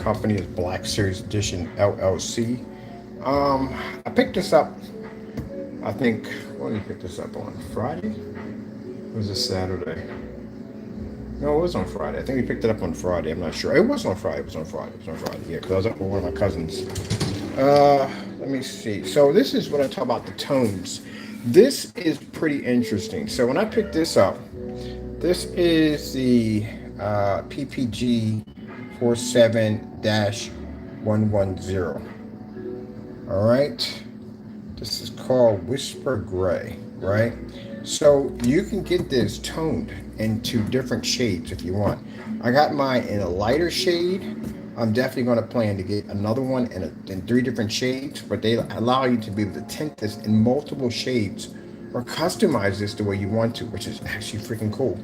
company is Black Series Edition LLC. I picked this up, I think, when did I pick this up on? Friday? Or was it Saturday? No, it was on Friday. I think we picked it up on Friday. I'm not sure. It was on Friday. It was on Friday. It was on Friday. Yeah, because I was up with one of my cousins. Let me see. So this is what I talk about the tones. This is pretty interesting. So when I picked this up, this is the PPG 47-110. All right. This is called Whisper Gray, right? So you can get this toned into different shades if you want. I got mine in a lighter shade. I'm definitely going to plan to get another one in 3 different shades, but they allow you to be able to tint this in multiple shades or customize this the way you want to, which is actually freaking cool.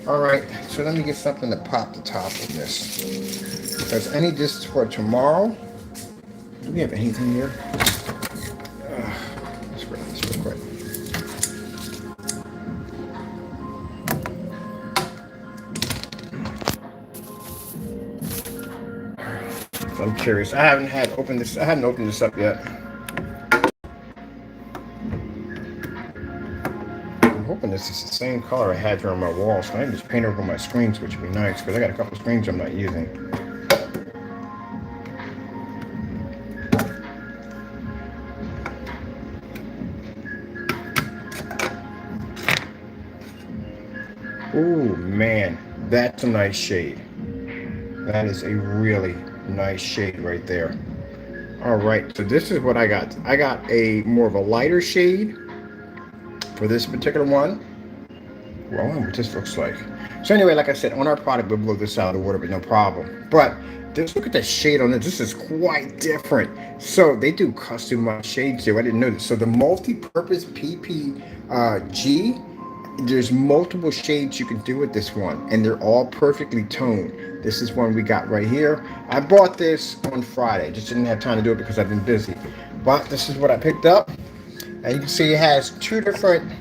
All right, so let me get something to pop the top of this. Because I need this for tomorrow. Do we have anything here? Let's grab this real quick. So I'm curious. I haven't opened this up yet. I'm hoping this is the same color I had here on my wall, so I can just paint over my screens, which would be nice because I got a couple screens I'm not using. Ooh, man, that's a nice shade. That is a really nice shade right there. All right, so this is what I got. I got a more of a lighter shade for this particular one. Well, I wonder what this looks like. So anyway, like I said, on our product, we'll blow this out of the water, but no problem. But just look at the shade on it. This is quite different. So they do customized shades here. I didn't know this. So the multi-purpose PPG, there's multiple shades you can do with this one, and they're all perfectly toned. This is one we got right here. I bought this on Friday. Just didn't have time to do it because I've been busy. But this is what I picked up. And you can see it has 2 different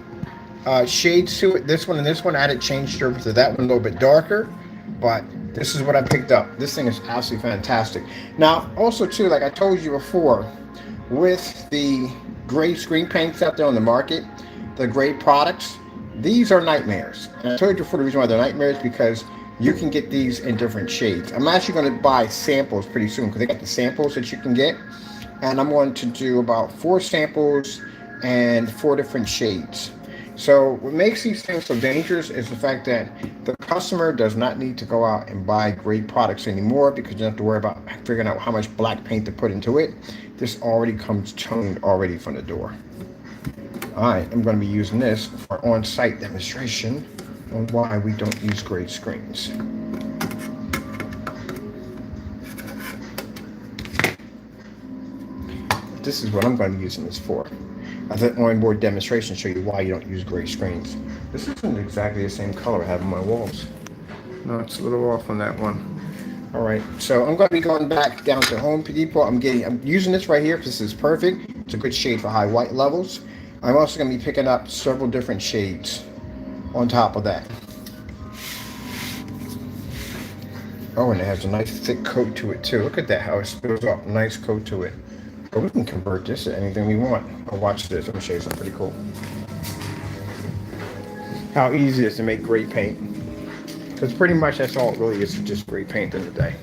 shades to it. This one and this one. I had it changed over to that one a little bit darker. But this is what I picked up. This thing is absolutely fantastic. Now, also too, like I told you before, with the gray screen paints out there on the market, the gray products, these are nightmares. And I told you before the reason why they're nightmares because you can get these in different shades. I'm actually going to buy samples pretty soon because they got the samples that you can get. And I'm going to do about 4 samples and 4 different shades. So what makes these things so dangerous is the fact that the customer does not need to go out and buy great products anymore because you don't have to worry about figuring out how much black paint to put into it. This already comes toned already from the door. I am going to be using this for on-site demonstration on why we don't use gray screens. This is what I'm going to be using this for. I thought on-board demonstration show you why you don't use gray screens. This isn't exactly the same color I have on my walls. No, it's a little off on that one. All right, so I'm going to be going back down to Home Depot. I'm using this right here because this is perfect. It's a good shade for high white levels. I'm also going to be picking up several different shades on top of that. Oh, and it has a nice thick coat to it too. Look at that, how it spills off. Nice coat to it. But we can convert this to anything we want. Oh, watch this. Let me show you something pretty cool. How easy it is to make gray paint. Because pretty much that's all it really is, just gray paint in the day.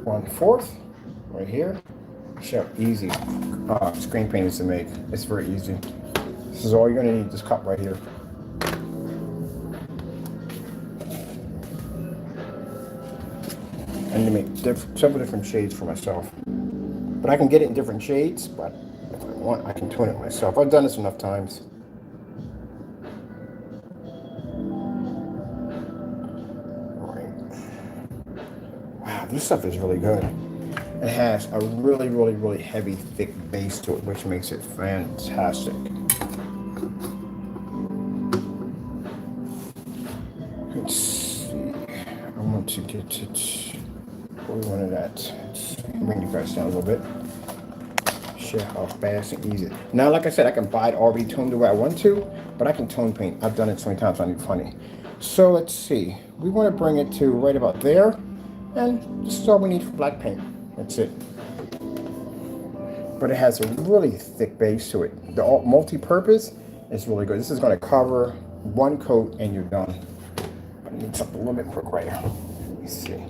One-fourth right here. Show how easy screen paint is to make. It's very easy. This is all you're gonna need, this cup right here. and to make several different shades for myself. But I can get it in different shades, but if I want, I can tone it myself. I've done this enough times. All right. Wow, this stuff is really good. It has a really, really, really heavy, thick base to it, which makes it fantastic. Let's see. I want to get it where we wanted that. Let's bring you guys down a little bit. Share how fast and easy. Now, like I said, I can buy it already toned the way I want to, but I can tone paint. I've done it so many times, it's not even funny. So let's see. We want to bring it to right about there, and this is all we need for black paint. That's it. But it has a really thick base to it. The multi-purpose is really good. This is going to cover one coat and you're done. I need something a little bit more grayer. Let me see.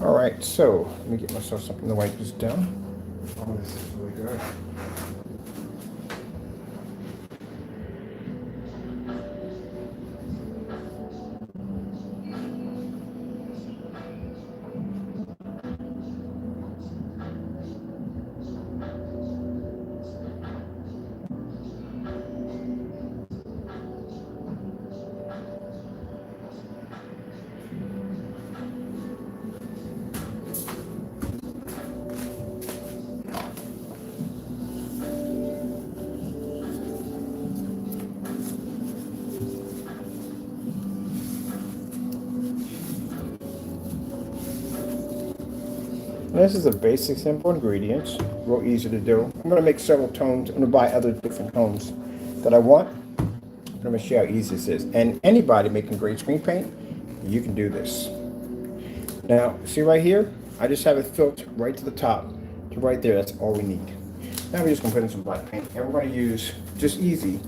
All right, so let me get myself something to wipe this down. Oh, this is really good. This is a basic, simple ingredients, real easy to do. I'm going to make several tones. I'm going to buy other different tones that I want. I'm going to show you how easy this is. And anybody making gray screen paint, you can do this. Now, see right here? I just have it filtered right to the top. To right there, that's all we need. Now we're just going to put in some black paint. And we're going to use just easy.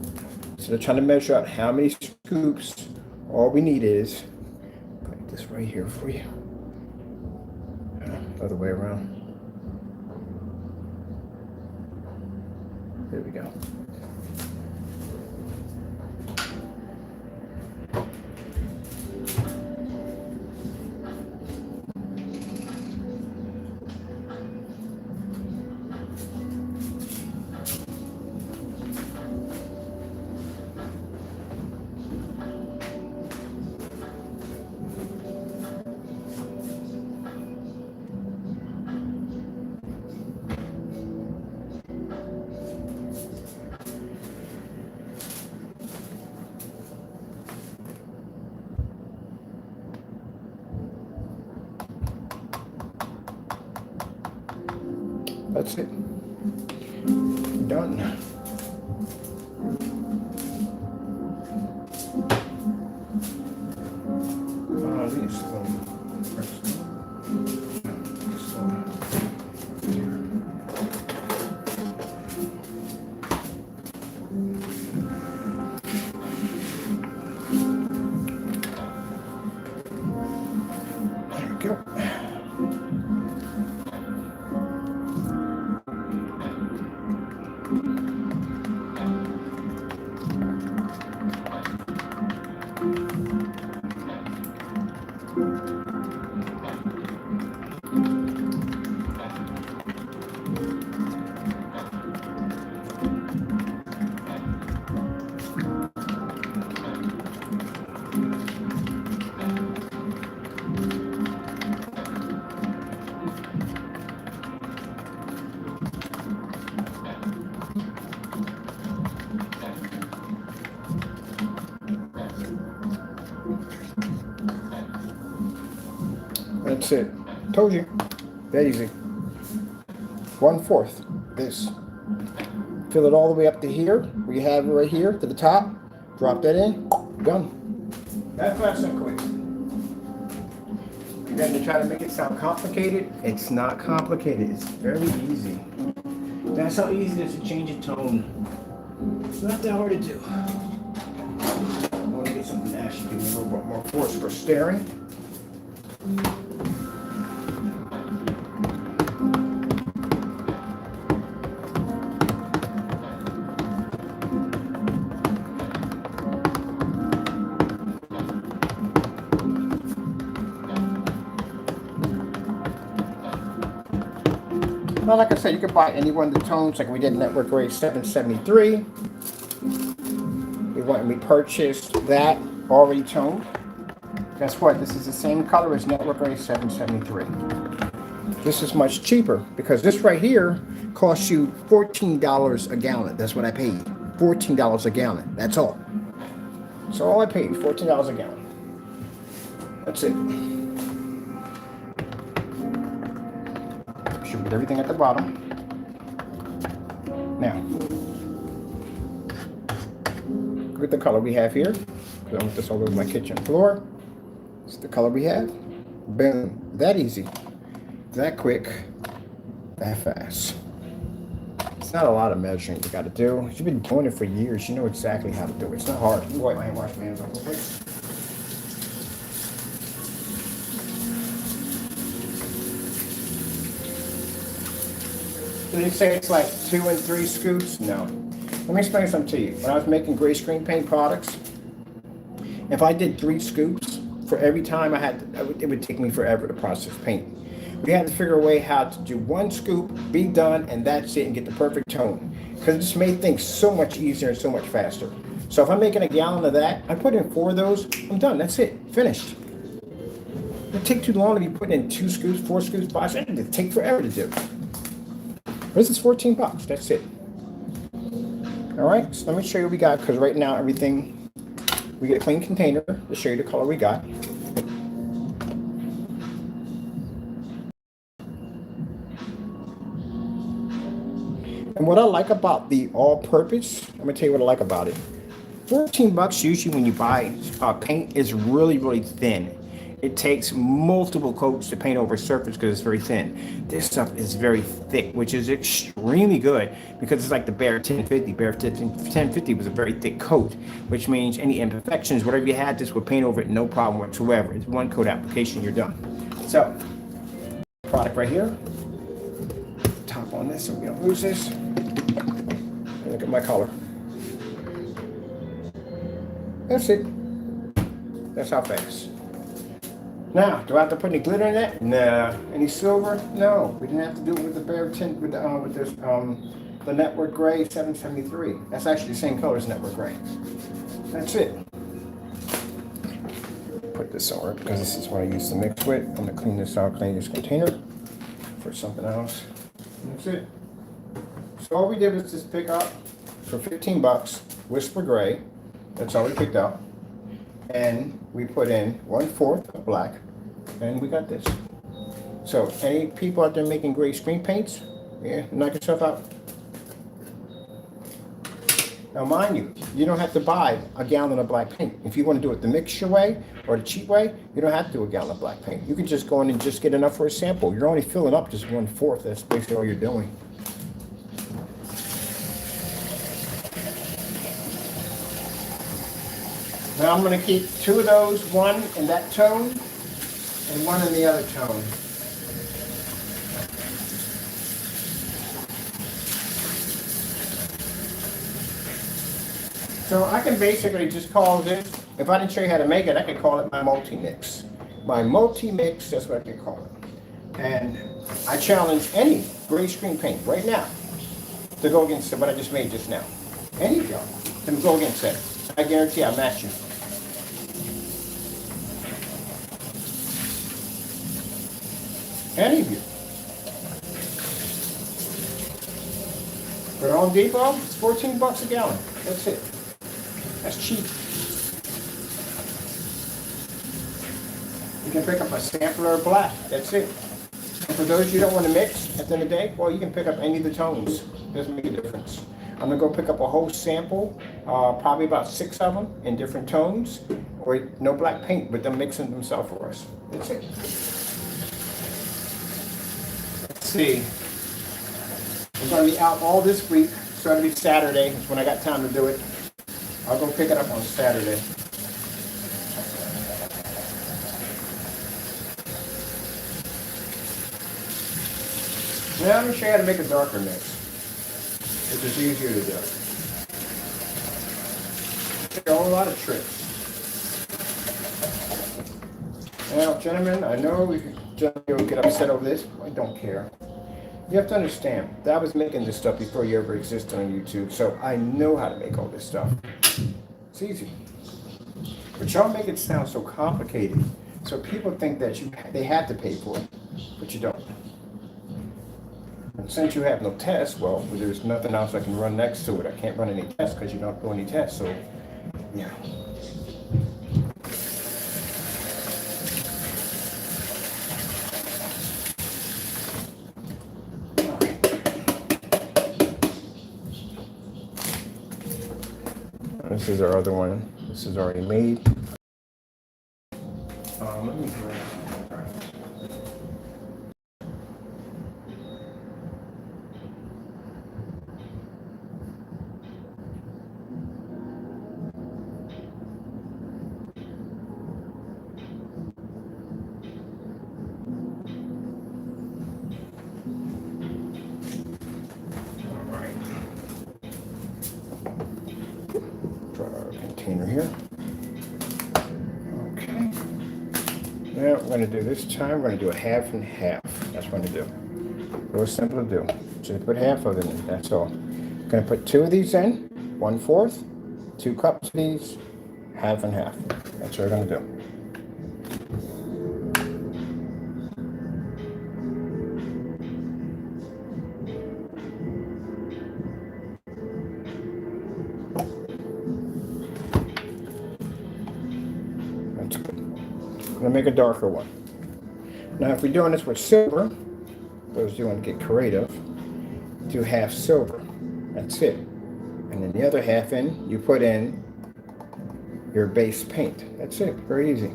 So they're trying to measure out how many scoops. All we need is, put this right here for you. Other way around. There we go. That's it. Done. These there we go. That's it. Told you. That easy. 1/4. This. Fill it all the way up to here. We have it right here to the top. Drop that in. Done. That's fast and quick. Again, to try to make it sound complicated, it's not complicated. It's very easy. That's how easy it is to change a tone. It's not that hard to do. I want to get something that actually gives me a little bit more force for staring. Well, like I said, you can buy any one of the tones. Like we did Network Grade 773. We went and we purchased that already toned. Guess what? This is the same color as Network Grade 773. This is much cheaper because this right here costs you $14 a gallon. That's what I paid. $14 a gallon. That's all. So all I paid, $14 a gallon. That's it. Should put everything at the bottom. Now, look at the color we have here. I want this all over my kitchen floor. It's the color we have. Boom. That easy. That quick. That fast. It's not a lot of measuring you got to do. You've been doing it for years. You know exactly how to do it. It's not hard. Let me wipe my hand, wash my hands off real quick. Did they say it's like 2 and 3 scoops? No. Let me explain something to you. When I was making gray screen paint products, if I did 3 scoops for every time it would take me forever to process paint. We had to figure a way how to do 1 scoop, be done, and that's it, and get the perfect tone. Because it just made things so much easier and so much faster. So if I'm making a gallon of that, I put in 4 of those, I'm done, that's it, finished. It would take too long to be putting in 2 scoops, 4 scoops, 5 scoops, it would take forever to do. This is $14, that's it. All right, so let me show you what we got, because right now everything, we get a clean container to show you the color we got. And what I like about the all-purpose, I'm gonna tell you what I like about it. $14 usually when you buy paint is really, really thin. It takes multiple coats to paint over a surface because it's very thin. This stuff is very thick, which is extremely good because it's like the Behr 1050. Behr 1050 was a very thick coat, which means any imperfections, whatever you had, this would paint over it, no problem whatsoever. It's 1 coat application, you're done. So, product right here. Top on this so we don't lose this. And look at my color. That's it. That's how fast. Now, do I have to put any glitter in that? Nah. Any silver? No. We didn't have to do it with the Behr tint with the Network Gray 773. That's actually the same color as Network Gray. That's it. Put this somewhere because this is what I used to mix with. I'm gonna clean this out, clean this container for something else. That's it. So all we did was just pick up for $15 Whisper Gray. That's all we picked up. And we put in 1/4 of black, and we got this. So any people out there making gray screen paints, yeah, knock yourself out. Now mind you, you don't have to buy a gallon of black paint. If you want to do it the mixture way or the cheap way, you don't have to do a gallon of black paint. You can just go in and just get enough for a sample. You're only filling up just 1/4. That's basically all you're doing. Now I'm going to keep 2 of those, 1 in that tone and 1 in the other tone. So I can basically just call this, if I didn't show you how to make it, I could call it my multi-mix. My multi-mix, that's what I could call it. And I challenge any gray screen paint right now to go against what I just made just now. Any of y'all can go against that. I guarantee I'll match you. Any of you. For Home Depot, it's $14 a gallon. That's it. That's cheap. You can pick up a sampler of black. That's it. And for those you don't want to mix at the end of the day, well, you can pick up any of the tones. Doesn't make a difference. I'm gonna go pick up a whole sample, probably about 6 of them in different tones, or no black paint, but them mixing themselves for us. That's it. Let's see. It's gonna be out all this week, so it'll be Saturday. It's when I got time to do it. I'll go pick it up on Saturday. Now I'm gonna show you how to make a darker mix, which is easier to do. Take a whole lot of tricks. Now, gentlemen, I know we can generally get upset over this. I don't care. You have to understand that I was making this stuff before you ever existed on YouTube, so I know how to make all this stuff. It's easy. But y'all make it sound so complicated, so people think that they have to pay for it, but you don't. And since you have no tests, well, there's nothing else I can run next to it. I can't run any tests because you don't do any tests. So, yeah. This is our other one. This is already made. Let me grab. Container here. Okay. Now we're going to do this time, we're going to do a half and half. That's what I'm going to do. Real simple to do. Just put half of it in, that's all. I'm going to put 2 of these in, 1/4, 2 cups of these, half and half. That's what we're going to do. That's good. I'm going to make a darker one. Now if we're doing this with silver, those of you want to get creative, do half silver. That's it. And then the other half in, you put in your base paint. That's it. Very easy.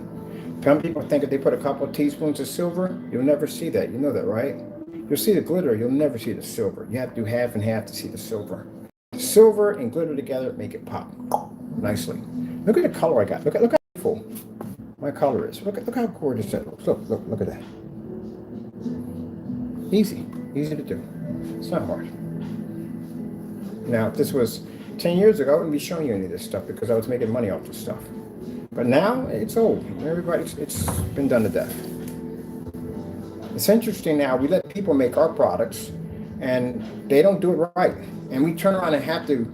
Some people think if they put a couple of teaspoons of silver, you'll never see that. You know that, right? You'll see the glitter, you'll never see the silver. You have to do half and half to see the silver. Silver and glitter together make it pop nicely. Look at the color I got. Look how beautiful my color is. Look how gorgeous that looks. Look at that. Easy to do. It's not hard. Now, if this was 10 years ago, I wouldn't be showing you any of this stuff because I was making money off this stuff. But now, it's old. It's been done to death. It's interesting now, we let people make our products and they don't do it right. And we turn around and have to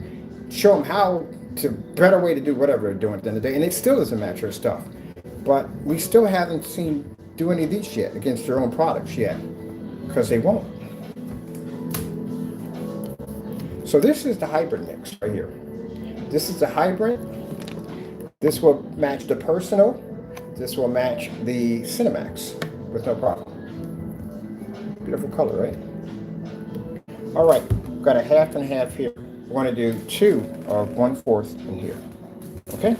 show them how to better way to do whatever they're doing at the end of the day. And it still doesn't match our stuff. But we still haven't seen do any of these yet against their own products yet. Because they won't. So this is the hybrid mix right here. This is the hybrid. This will match the Personal. This will match the Cinemax with no problem. Beautiful color, right? All right, we've got a half and half here. We're going to do 2 of 1/4 in here. Okay?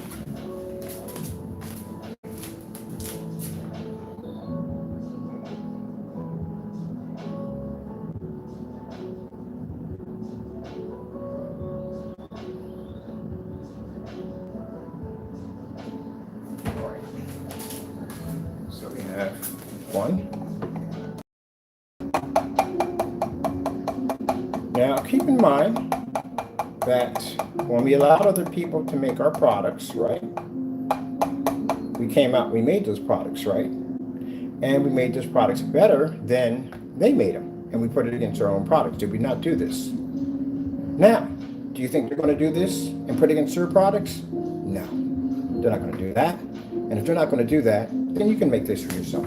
So we have 1. Now keep in mind that when we allowed other people to make our products, right? We made those products, right? And we made those products better than they made them. And we put it against our own products. Did we not do this? Now, do you think they're going to do this and put it against their products? No, they're not going to do that. And if they're not going to do that, then you can make this for yourself.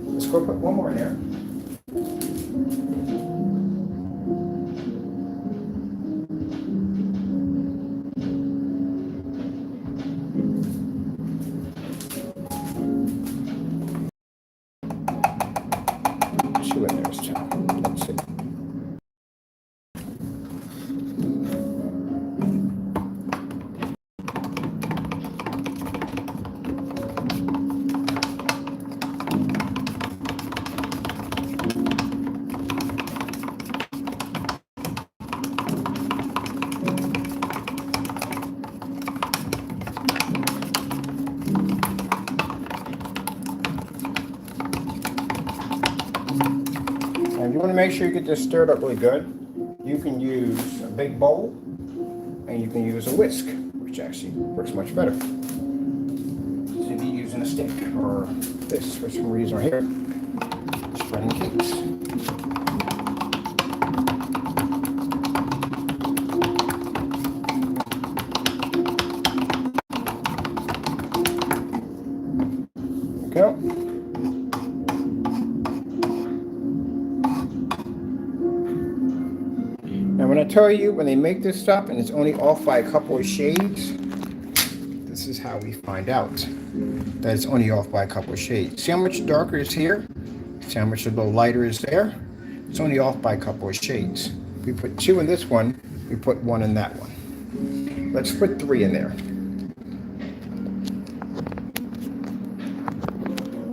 Let's go put one more in there. Two in there this time. Let's see. And you want to make sure you get this stirred up really good. You can use a big bowl and you can use a whisk, which actually works much better. So if you're using a stick or this for some reason right here, spreading cakes. Go. Now when I tell you, when they make this stuff and it's only off by a couple of shades, this is how we find out that it's only off by a couple of shades. See how much darker is here? See how much a little lighter is there? It's only off by a couple of shades. We put 2 in this one, we put 1 in that one. Let's put 3 in there.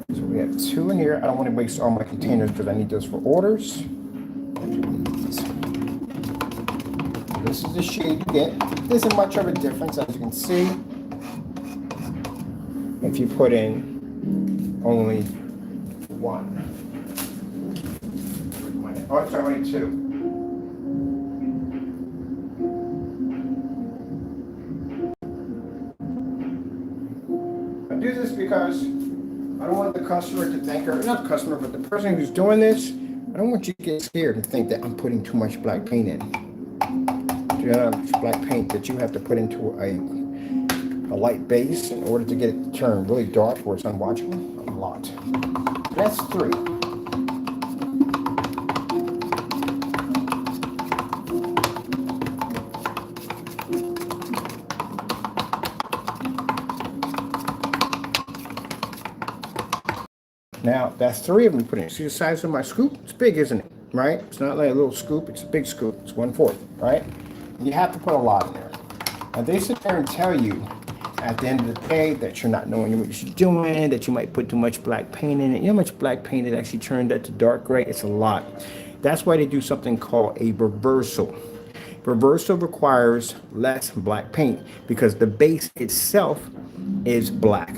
We have 2 in here. I don't want to waste all my containers because I need those for orders. This is the shade you get. There isn't much of a difference, as you can see. If you put in only 1. Oh, it's only 2. I do this because I don't want the customer to think, or not the customer, but the person who's doing this, I don't want you to get scared and think that I'm putting too much black paint in. You have black paint that you have to put into a light base in order to get it to turn really dark where it's unwatchable. A lot. That's 3. Now, that's 3 of them put in. See the size of my scoop? It's big, isn't it? Right? It's not like a little scoop. It's a big scoop. It's 1/4, right? You have to put a lot in there. And they sit there and tell you at the end of the day that you're not knowing what you're doing, that you might put too much black paint in it. You know how much black paint it actually turned that to dark gray? It's a lot. That's why they do something called a reversal. Reversal requires less black paint because the base itself is black.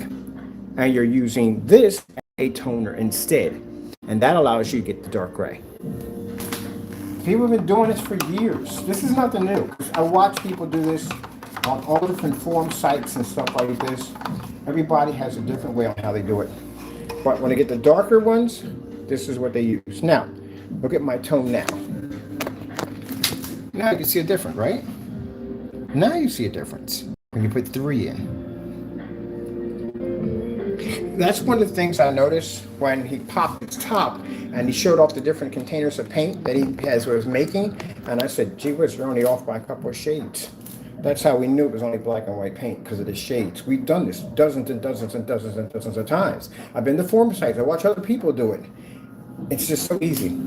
And you're using this as a toner instead. And that allows you to get the dark gray. People have been doing this for years. This is nothing new. I watch people do this on all different forum sites and stuff like this. Everybody has a different way on how they do it. But when I get the darker ones, this is what they use. Now, look at my tone now. Now you can see a difference, right? Now you see a difference when you put 3 in. That's one of the things I noticed when he popped his top and he showed off the different containers of paint that he was making. And I said, gee whiz, you're only off by a couple of shades. That's how we knew it was only black and white paint, because of the shades. We've done this dozens and dozens and dozens and dozens of times. I've been to forum sites. I watch other people do it. It's just so easy.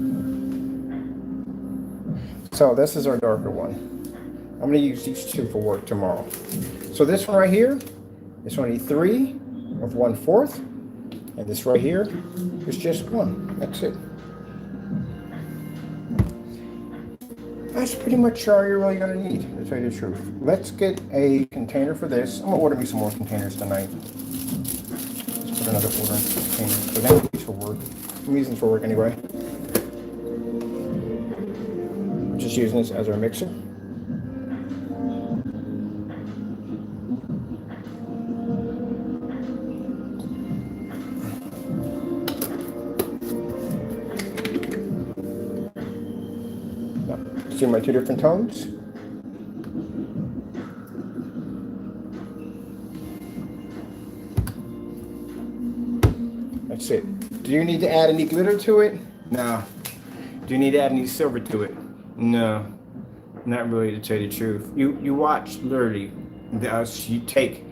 So this is our darker one. I'm going to use these 2 for work tomorrow. So this one right here, it's only 3 of 1/4. And this right here is just 1. That's it. That's pretty much all you're really going to need, to tell you the truth. Let's get a container for this. I'm going to order me some more containers tonight. Let's put another order in container. So that needs for work. I'm using this for work anyway. I'm just using this as our mixer. See my 2 different tones? That's it. Do you need to add any glitter to it? No. Do you need to add any silver to it? No. Not really, to tell you the truth. You watch literally you take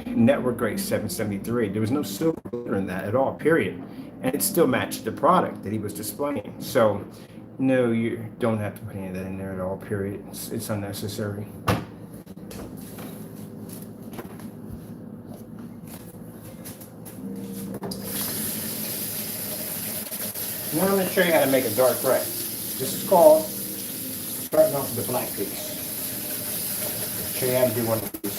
Network Grade 773. There was no silver glitter in that at all, period. And it still matched the product that he was displaying. So no, you don't have to put any of that in there at all, period. It's unnecessary. Now I'm going to show you how to make a dark gray. This is called starting off with the black piece. I'll show you how to do one of these.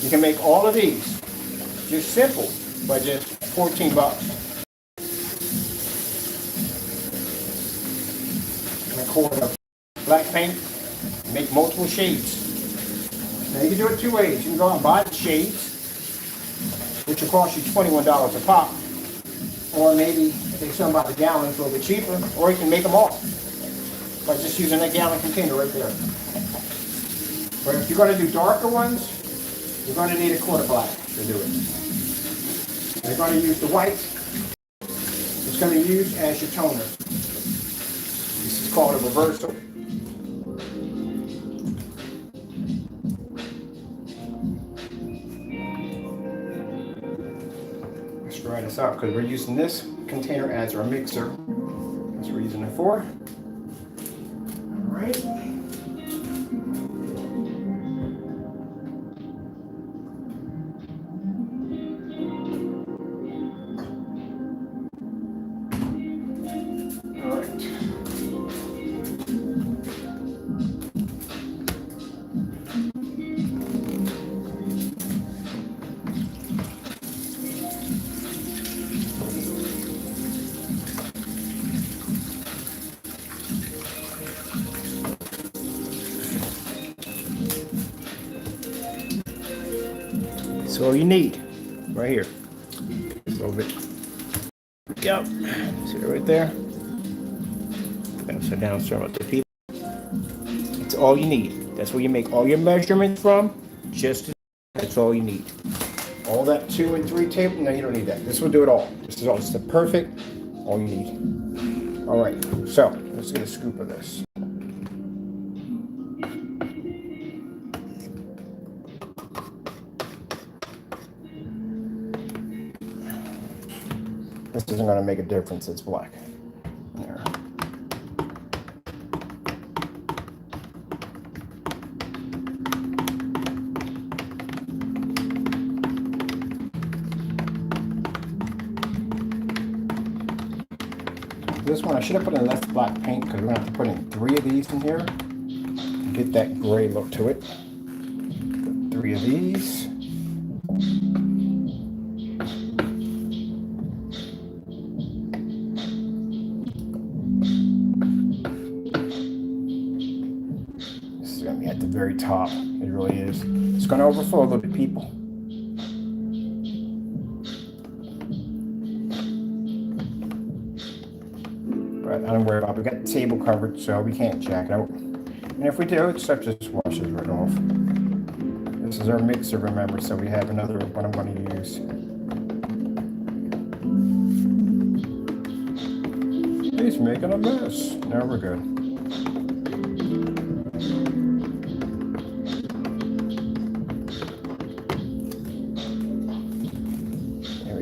You can make all of these just simple by just $14. And a quart of black paint, make multiple shades. Now you can do it 2 ways. You can go out and buy the shades, which will cost you $21 a pop. Or maybe if they sell them by the gallon, it's a little bit cheaper. Or you can make them all by just using that gallon container right there. But if you're going to do darker ones, you're going to need a quarter black to do it. You're going to use the white. It's going to be used as your toner. This is called a reversal. Let's try this out because we're using this container as our mixer. That's what we're using it for. All right. That's all you need, right here. Just a little bit. Yep. See it right there? Upside down, start with the people. It's all you need. That's where you make all your measurements from. That's all you need. All that 2 and 3 table. No, you don't need that. This will do it all. This is all. It's the perfect. All you need. All right. So let's get a scoop of this. This isn't going to make a difference. It's black. There. This one, I should have put in less black paint because we're going to have to put in 3 of these in here to get that gray look to it. Put 3 of these. At the very top, it really is. It's going to overflow a little bit, people. But I don't worry about it. We got the table covered, so we can't jack it out. And if we do, it stuff just washes right off. This is our mixer, remember, so we have another one I'm going to use. He's making a mess. Now we're good.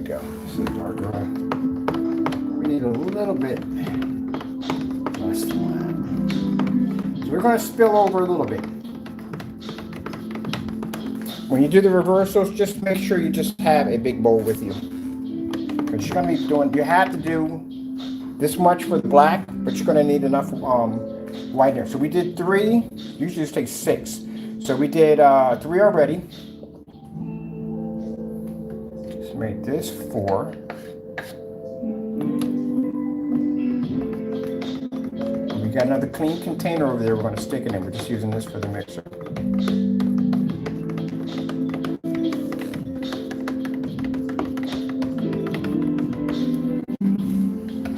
Go. This is darker one. We need a little bit less than that. So we're going to spill over a little bit. When you do the reversals, just make sure you just have a big bowl with you. Because you're going to be doing, you have to do this much for the black, but you're going to need enough white there. So we did 3, usually it takes 6. So we did 3 already. Made this 4. We got another clean container over there we're going to stick it in. We're just using this for the mixer.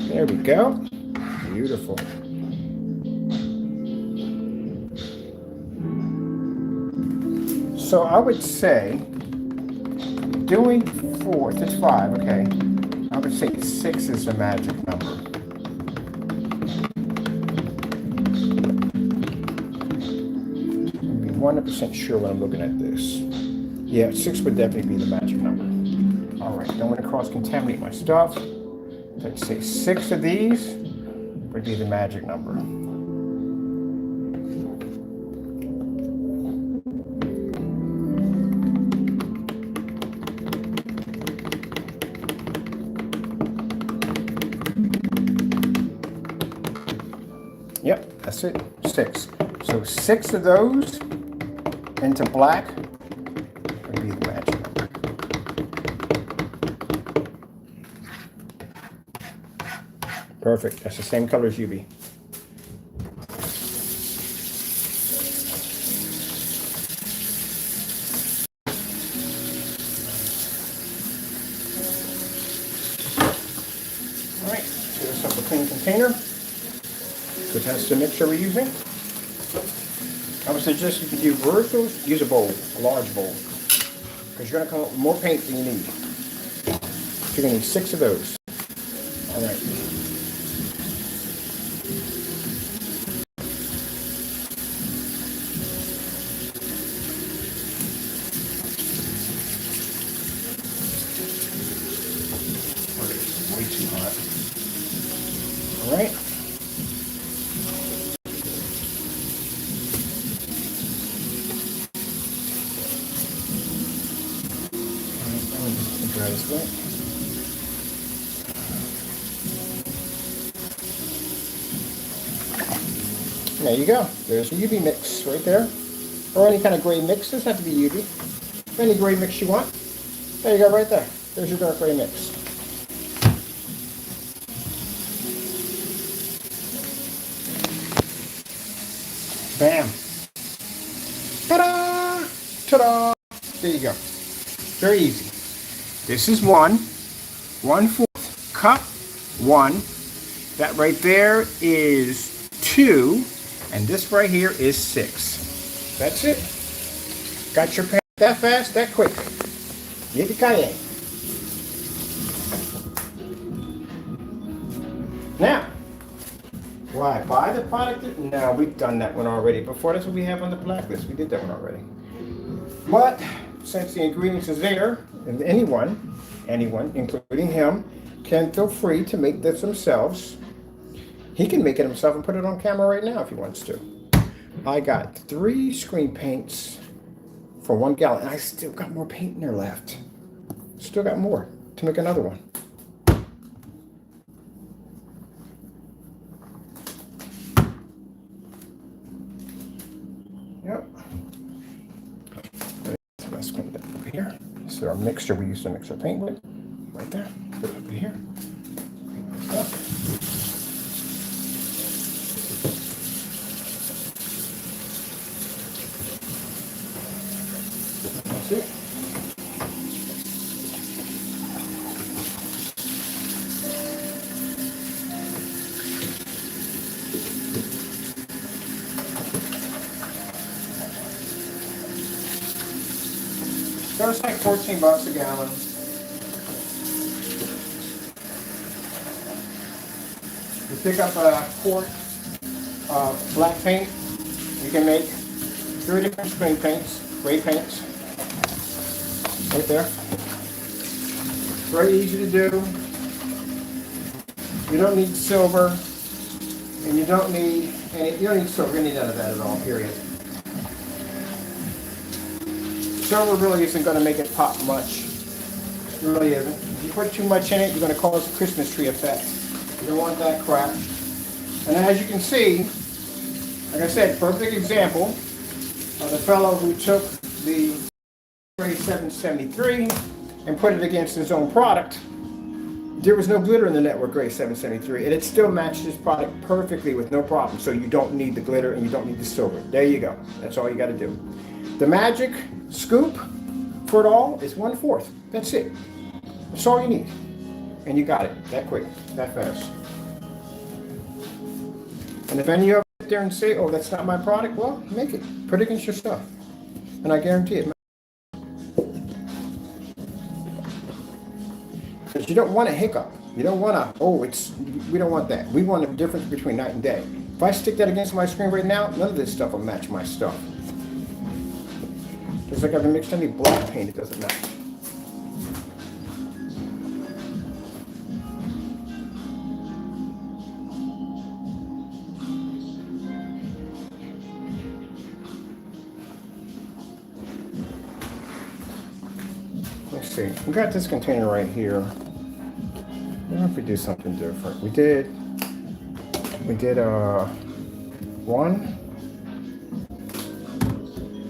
There we go. Beautiful. So I would say doing 4, that's 5, okay. I would say 6 is the magic number. I'll be 100% sure when I'm looking at this. Yeah, 6 would definitely be the magic number. All right, don't want to cross-contaminate my stuff. Let's say 6 of these would be the magic number. Yep, that's it, 6. So 6 of those into black would be the magic number. Perfect, that's the same color as UV. clean container, because that's the mixture we're using. I would suggest if you do verticals, use a bowl, a large bowl, because you're going to come up with more paint than you need. You're going to need 6 of those. All right. Oh, it's way too hot. All right. Dry this way. There you go. There's a UV mix right there. Or any kind of gray mix. Doesn't have to be UV. Any gray mix you want. There you go, right there. There's your dark gray mix. Bam. Ta-da! Ta-da! There you go. Very easy. This is 1/4 cup, 1. That right there is 2. And this right here is 6. That's it. Got your pan that fast, that quick. Yippee-ki-yay. Now, why buy the product? No, we've done that one already. Before, that's what we have on the blacklist. We did that one already. But since the ingredients is there, and anyone, including him, can feel free to make this themselves. He can make it himself and put it on camera right now if he wants to. I got 3 screen paints for 1 gallon, and I still got more paint in there left. Still got more to make another one. Yep. Let's clean that over here. This is our mixture we used to mix our paint with. Right there. Put it over here. That's it. So it's like $14 a gallon. You pick up a quart of black paint. You can make 3 different screen paints, gray paints. Right there. Very easy to do. You don't need silver, and you don't need silver. You don't need none of that at all. Period. Silver really isn't going to make it pop much. It really isn't. If you put too much in it, you're going to cause a Christmas tree effect. You don't want that crap. And as you can see, like I said, perfect example of the fellow who took the Gray 773 and put it against his own product. There was no glitter in the Network Gray 773, and it still matched his product perfectly with no problem. So you don't need the glitter and you don't need the silver. There you go. That's all you got to do. The magic scoop for it all is 1/4. That's it. That's all you need. And you got it that quick, that fast. And if any of you sit there and say, oh, that's not my product, well, make it. Put it against your stuff. And I guarantee it. Because you don't want a hiccup. You don't want we don't want that. We want a difference between night and day. If I stick that against my screen right now, none of this stuff will match my stuff. Just like I haven't mixed any black paint, it doesn't match. Let's see. We got this container right here. What if we do something different? We did 1,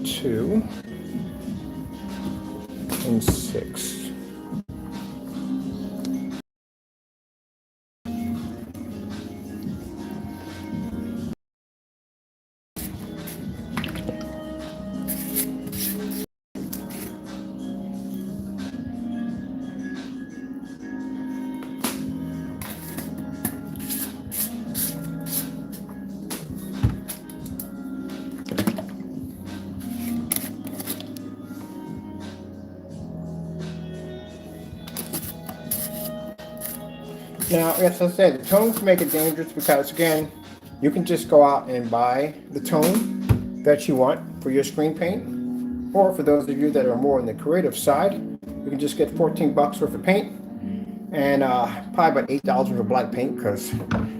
2, and 6. Now, as I said, the tones make it dangerous because, again, you can just go out and buy the tone that you want for your screen paint. Or for those of you that are more on the creative side, you can just get 14 bucks worth of paint and probably about $8 worth of black paint because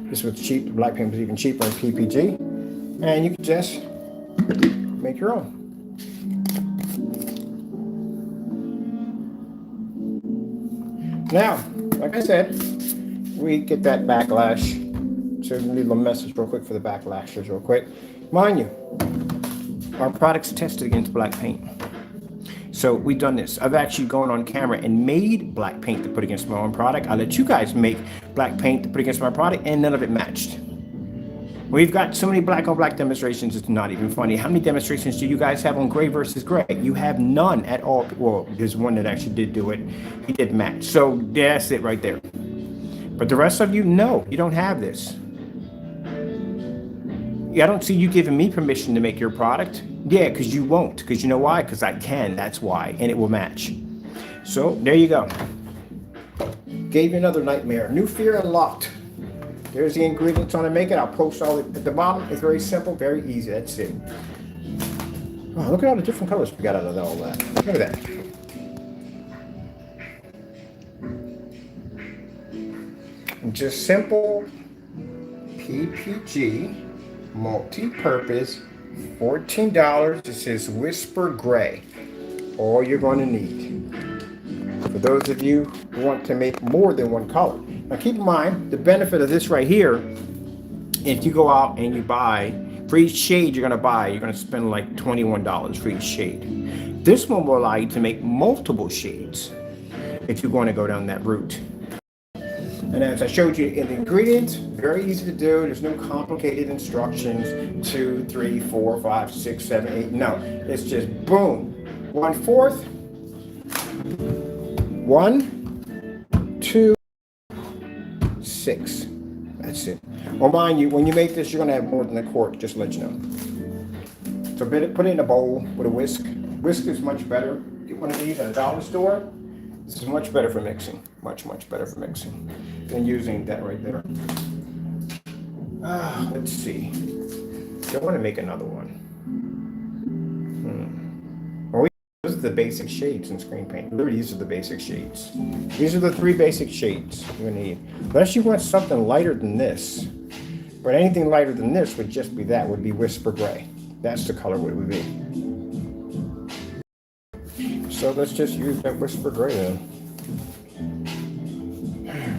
this was cheap. The black paint was even cheaper in PPG. And you can just make your own. Now, like I said, we get that backlash. So leave a message real quick for the backlashers real quick. Mind you, our products tested against black paint. So we've done this. I've actually gone on camera and made black paint to put against my own product. I let you guys make black paint to put against my product, and none of it matched. We've got so many black on black demonstrations, it's not even funny. How many demonstrations do you guys have on gray versus gray? You have none at all. Well, there's one that actually did do it. He did match. So that's it right there. But the rest of you, no, you don't have this. I don't see you giving me permission to make your product. Yeah, because you won't. Because you know why? Because I can. That's why. And it will match. So there you go. Gave you another nightmare. New fear unlocked. There's the ingredients on to make it. I'll post all at the bottom. It's very simple, very easy. That's it. Oh, look at all the different colors we got out of all that. Look at that. Just simple PPG multi-purpose, $14. This is Whisper Gray. All you're going to need. For those of you who want to make more than one color. Now keep in mind, the benefit of this right here, if you go out and you buy, for each shade you're going to spend like $21 for each shade. This one will allow you to make multiple shades if you're going to go down that route. And as I showed you in the ingredients, very easy to do. There's no complicated instructions, 2, 3, 4, 5, 6, 7, 8. No, it's just boom. 1/4, 1, 2, 6. That's it. Well, mind you, when you make this, you're going to have more than a quart, just to let you know. So put it in a bowl with a whisk. Whisk is much better. Get one of these at a dollar store. This is much better for mixing. Much, much better for mixing than using that right there. Let's see. I want to make another one. Those are the basic shades in screen paint. Literally, these are the basic shades. These are the 3 basic shades you need. Unless you want something lighter than this. But anything lighter than this would just be that, would be Whisper Gray. That's the color it would be. So let's just use that Whisper Gray then.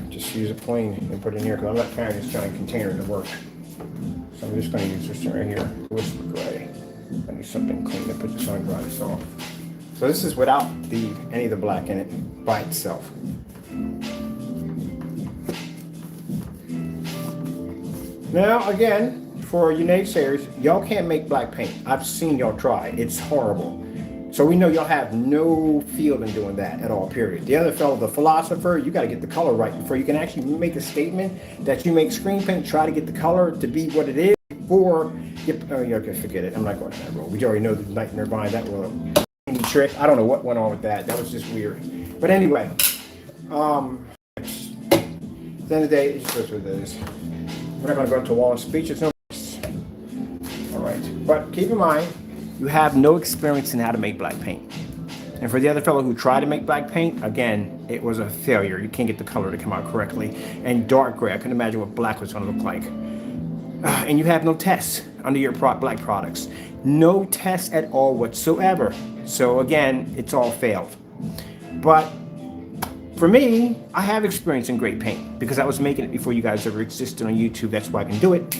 Just use a plain and put it in here because I'm not carrying this giant container to work. So I'm just going to use this thing right here, Whisper Gray. I need something clean to put this on and dry this off. So this is without any of the black in it by itself. Now again, for you naysayers, y'all can't make black paint. I've seen y'all try. It's horrible. So we know y'all have no feel in doing that at all, period. The other fellow, the philosopher, you got to get the color right before you can actually make a statement that you make screen paint. Try to get the color to be what it is before you, okay, forget it. I'm not going to that road. We already know the night nearby, that was a trick. I don't know what went on with that. That was just weird. But anyway, at the end of the day, it just goes with this. We're not going to go into a wall of speech. It's no. All right. But keep in mind, you have no experience in how to make black paint. And for the other fellow who tried to make black paint, again, it was a failure. You can't get the color to come out correctly. And dark gray, I couldn't imagine what black was going to look like. And you have no tests under your black products. No tests at all whatsoever. So again, it's all failed. But for me, I have experience in gray paint because I was making it before you guys ever existed on YouTube. That's why I can do it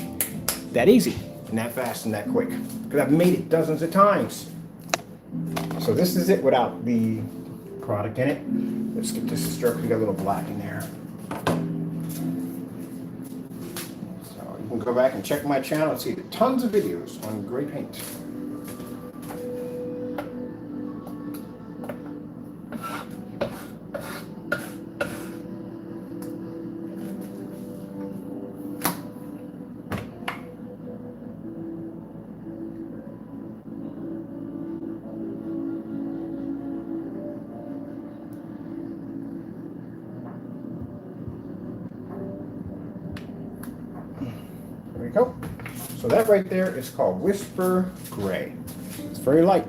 that easy and that fast and that quick. Because I've made it dozens of times. So this is it without the product in it. Let's get this stroke. We got a little black in there. So you can go back and check my channel and see tons of videos on gray paint. we go. So that right there is called Whisper Gray. It's very light.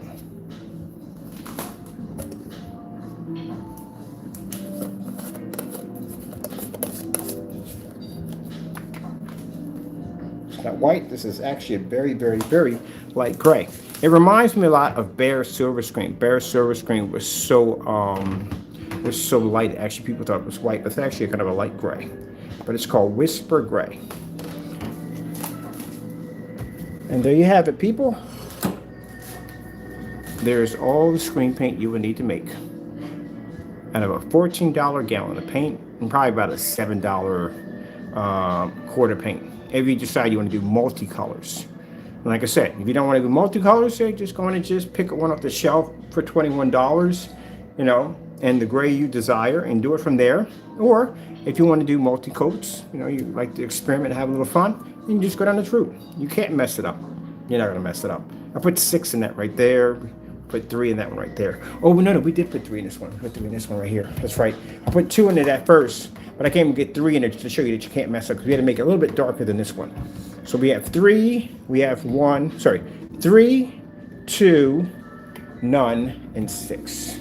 It's not white. This is actually a very, very, very light gray. It reminds me a lot of Bear Silver Screen. Bear Silver Screen was so light. Actually, people thought it was white, but it's actually kind of a light gray. But it's called Whisper Gray. And there you have it, people. There's all the screen paint you would need to make. Out of a $14 gallon of paint, and probably about a $7 quart of paint. If you decide you want to do multicolors. And like I said, if you don't want to do multicolors, say just go in and just pick one off the shelf for $21, you know, and the gray you desire, and do it from there. Or if you want to do multi-coats, you know, you like to experiment and have a little fun, you can just go down this route. You can't mess it up. You're not going to mess it up. I put 6 in that right there. Put 3 in that one right there. Oh, no, we did put 3 in this one. Put 3 in this one right here. That's right. I put 2 into that first, but I can't get 3 in it to show you that you can't mess up, because we had to make it a little bit darker than this one. So we have 3, we have 3, 2, none, and 6.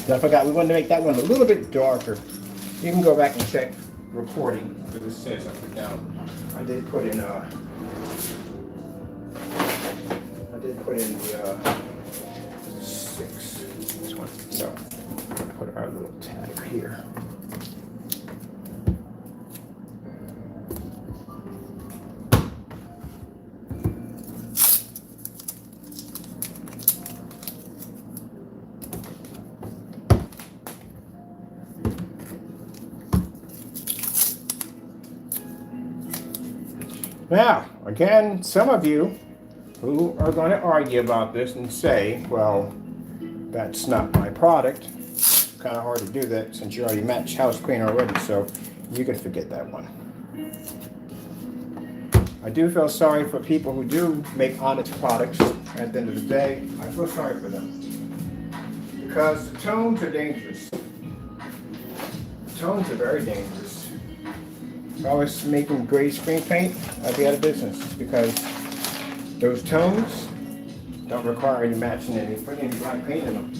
Now I forgot, we wanted to make that one a little bit darker. You can go back and check recording, because it says up and down. I did put in the 6. This one. So put our little tag here. Now, again, some of you who are going to argue about this and say, well, that's not my product. It's kind of hard to do that since you already matched house paint already, so you can forget that one. I do feel sorry for people who do make honest products. At the end of the day, I feel sorry for them. Because the tones are dangerous. The tones are very dangerous. If I was making gray screen paint, I'd be out of business, because those tones don't require any matching any, putting any black paint in them.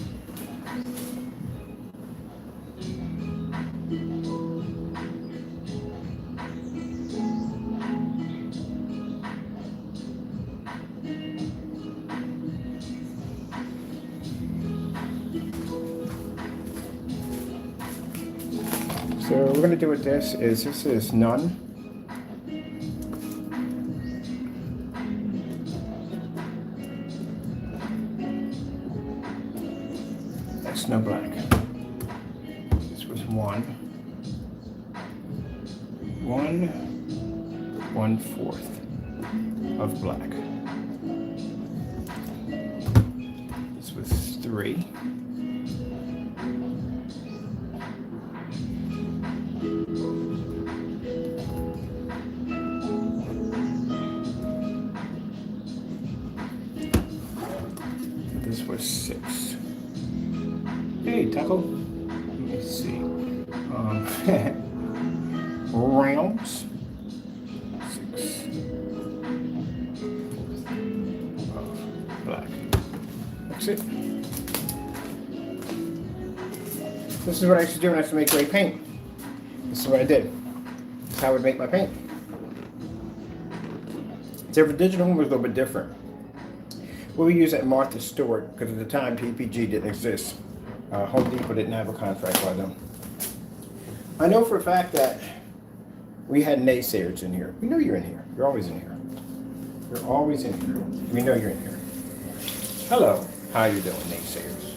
So what we're going to do with this is none. That's no black. This was 1/4 of black. This was 3. This was 6. Hey, Taco. Let me see. Rounds. 6. Black. That's it. This is what I used to do when I used to make gray paint. This is what I did. This is how I would make my paint. So the digital one was a little bit different. What we use at Martha Stewart, because at the time PPG didn't exist. Home Depot didn't have a contract by them. I know for a fact that we had naysayers in here. We know you're in here. You're always in here. You're always in here. We know you're in here. Hello. How you doing, naysayers?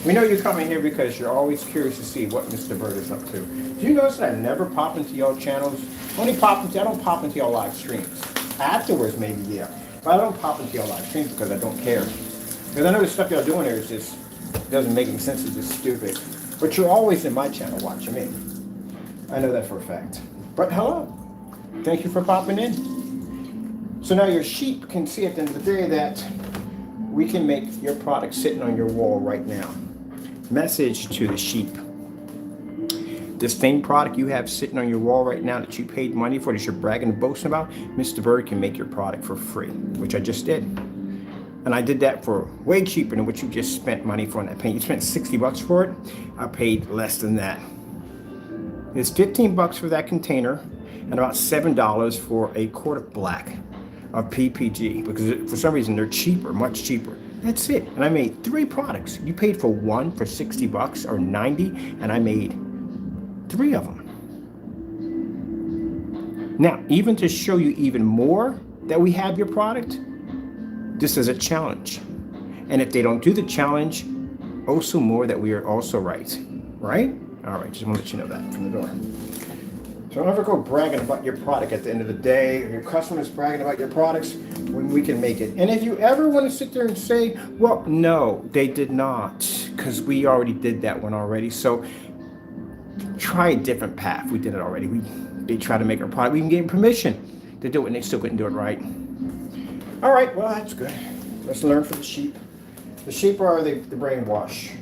We know you come in here because you're always curious to see what Mr. Bird is up to. Do you notice that I never pop into your channels? I don't pop into your live streams. Afterwards, maybe, yeah. But I don't pop into your live streams because I don't care. Because I know the stuff y'all doing there is just, doesn't make any sense. It's just stupid. But you're always in my channel watching me. I know that for a fact. But hello. Thank you for popping in. So now your sheep can see at the end of the day that we can make your product sitting on your wall right now. Message to the sheep. This same product you have sitting on your wall right now that you paid money for, that you're bragging and boasting about, Mr. Bird can make your product for free, which I just did. And I did that for way cheaper than what you just spent money for on that paint. You spent 60 bucks for it. I paid less than that. It's 15 bucks for that container and about $7 for a quart of black of PPG, because for some reason they're cheaper, much cheaper. That's it. And I made 3 products. You paid for one for 60 bucks or 90, and I made 3 of them. Now, even to show you even more that we have your product, this is a challenge. And if they don't do the challenge, also more that we are also right. Right? All right, just want to let you know that from the door. So don't ever go bragging about your product at the end of the day, or your customers bragging about your products when we can make it. And if you ever want to sit there and say, well, no, they did not, because we already did that one already. So try a different path. We did it already. They try to make our product. We can get permission to do it, and they still couldn't do it right. All right, well, that's good. Let's learn from the sheep. The sheep are the brainwash.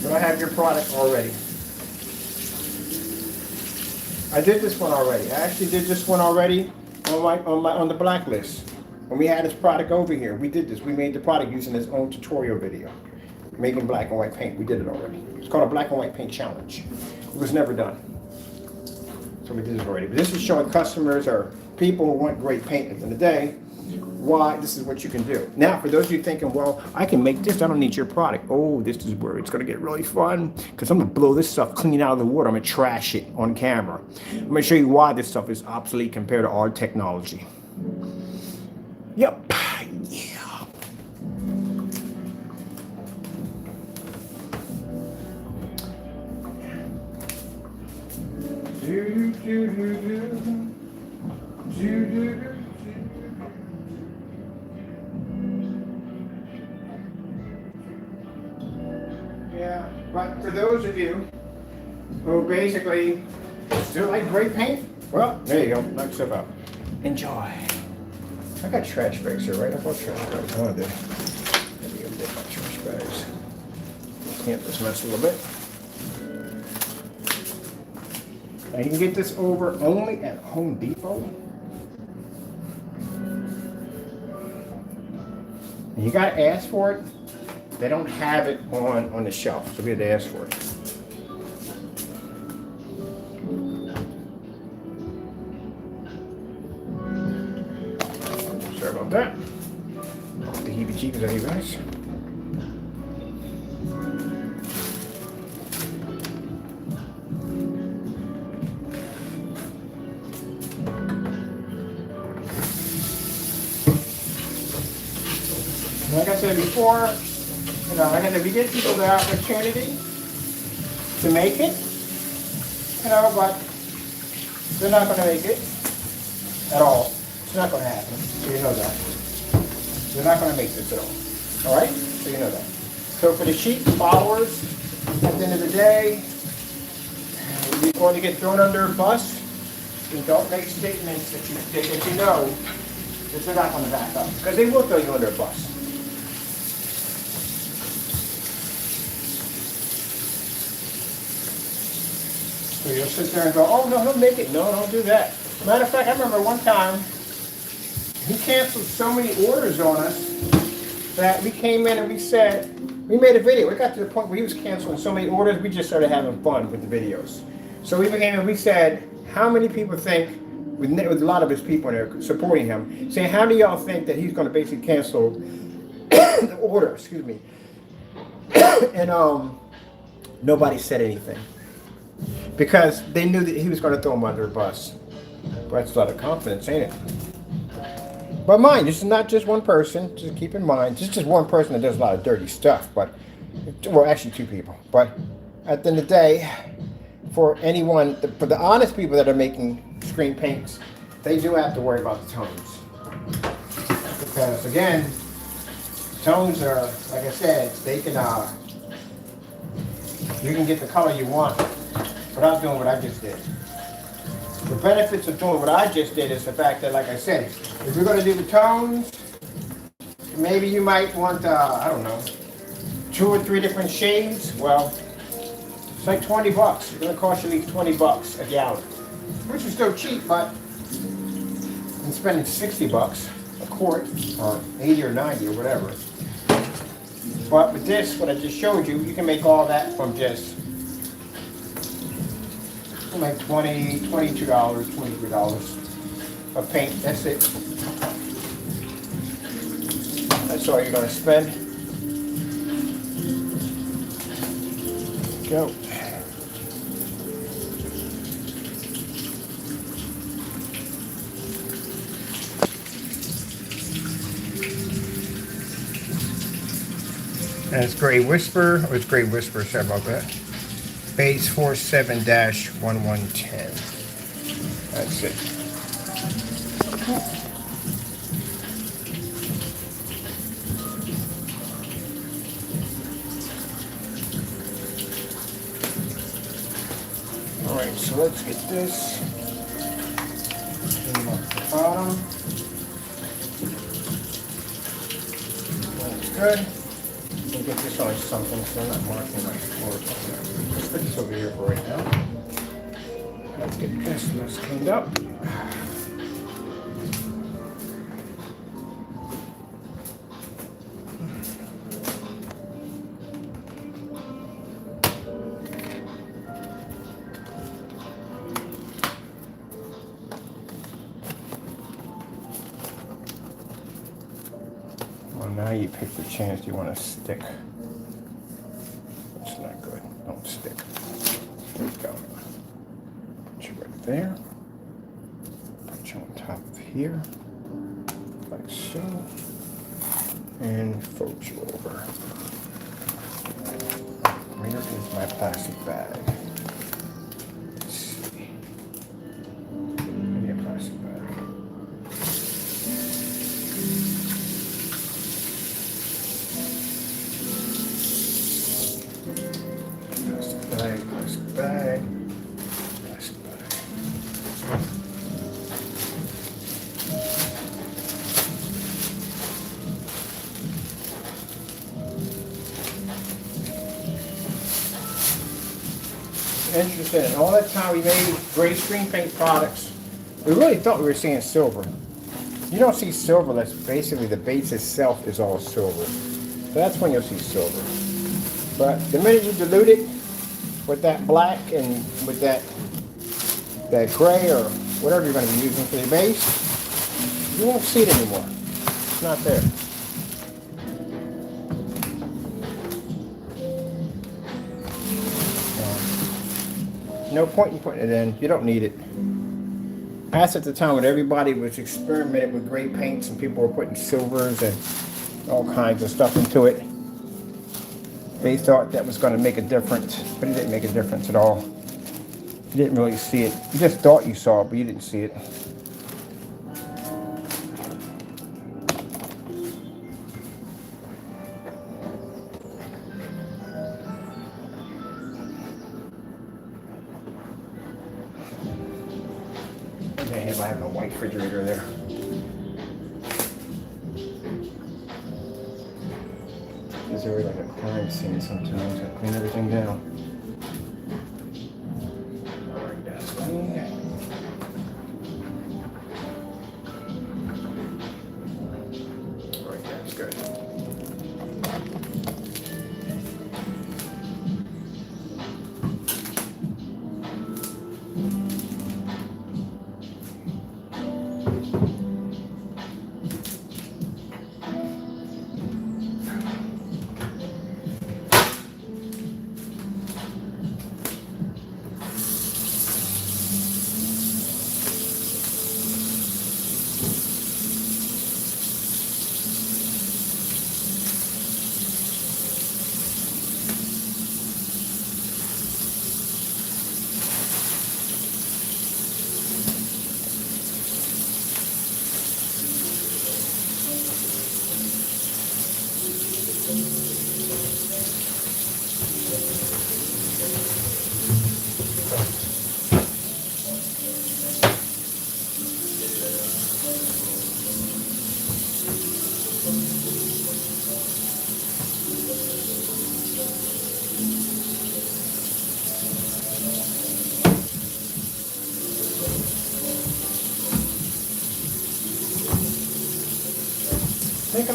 But I have your product already. I did this one already. I actually did this one already on the blacklist. When we had this product over here, we did this. We made the product using his own tutorial video. Making black and white paint. We did it already. It's called a black and white paint challenge. It was never done. So we did it already. But this is showing customers or people who want great paint at the end of the day why this is what you can do. Now, for those of you thinking, well, I can make this, I don't need your product. Oh, this is where it's going to get really fun, because I'm going to blow this stuff clean out of the water. I'm going to trash it on camera. I'm going to show you why this stuff is obsolete compared to our technology. Yep. Yeah. Yeah, but for those of you who basically still like great paint, well, there you go. Knock yourself out. Enjoy. I got trash bags here, right? I bought trash bags. Oh, I did. Let me go get my trash bags. Clean up this mess a little bit. Now you can get this over only at Home Depot. And you gotta ask for it. They don't have it on the shelf, so we had to ask for it. Sorry about that. The heebie-jeebies out of you guys. Like I said before, like I said, we give people the opportunity to make it, but they're not going to make it at all. It's not going to happen, so you know that. They're not going to make this at all right? So you know that. So for the sheep followers, at the end of the day, you're going to get thrown under a bus, and don't make statements that you know that they're not going to back up, because they will throw you under a bus. So you'll sit there and go, oh, no, he'll make it. No, don't do that. Matter of fact, I remember one time, he canceled so many orders on us that we came in and we said, we made a video. We got to the point where he was canceling so many orders, we just started having fun with the videos. So we came and we said, how many people think, with a lot of his people in there supporting him, saying, how do y'all think that he's going to basically cancel the order, excuse me. And nobody said anything. Because they knew that he was going to throw him under a bus. But that's a lot of confidence, ain't it? But mind, this is not just one person. Just keep in mind, this is just one person that does a lot of dirty stuff. But, well, actually 2 people. But at the end of the day, for anyone, for the honest people that are making screen paints, they do have to worry about the tones. Because again, tones are, like I said, they can, you can get the color you want without doing what I just did. The benefits of doing what I just did is the fact that, like I said, if you're going to do the tones, maybe you might want, I don't know, 2 or 3 different shades. Well, It's like 20 bucks. It's gonna cost you at least 20 bucks a gallon, which is still cheap, but I'm spending 60 bucks a quart, or 80 or 90 or whatever. But with this, what I just showed you, you can make all that from just like $20, $22, $23 of paint. That's it. That's all you're gonna spend. Go. And it's Gray Whisper, or it's Gray Whisper, sorry about that. Base 47-1110. That's it. Alright, so let's get this in the bottom. That's good. We'll get this on something so I'm not marking my floor. Let's put this over here for right now. Let's get this mess cleaned up. Well, now you pick the chance you want to stick. That's not good. Don't stick. There we go. Put you right there. Put you on top of here. Like so. And fold you over. Where is my plastic bag? Let's see. Maybe a plastic bag. Plastic bag. Interesting. And all that time we made gray screen paint products, we really thought we were seeing silver. You don't see silver unless basically the base itself is all silver. So that's when you'll see silver. But the minute you dilute it with that black and with that gray or whatever you're going to be using for your base, you won't see it anymore. It's not there. No point in putting it in. You don't need it. That's at the time when everybody was experimenting with gray paints and people were putting silvers and all kinds of stuff into it. They thought that was going to make a difference, but it didn't make a difference at all. You didn't really see it. You just thought you saw it, but you didn't see it. Man, if I have a white refrigerator there. It's already like a crime scene sometimes. Gotta clean everything down. Alright, that's clean. Alright, that's good.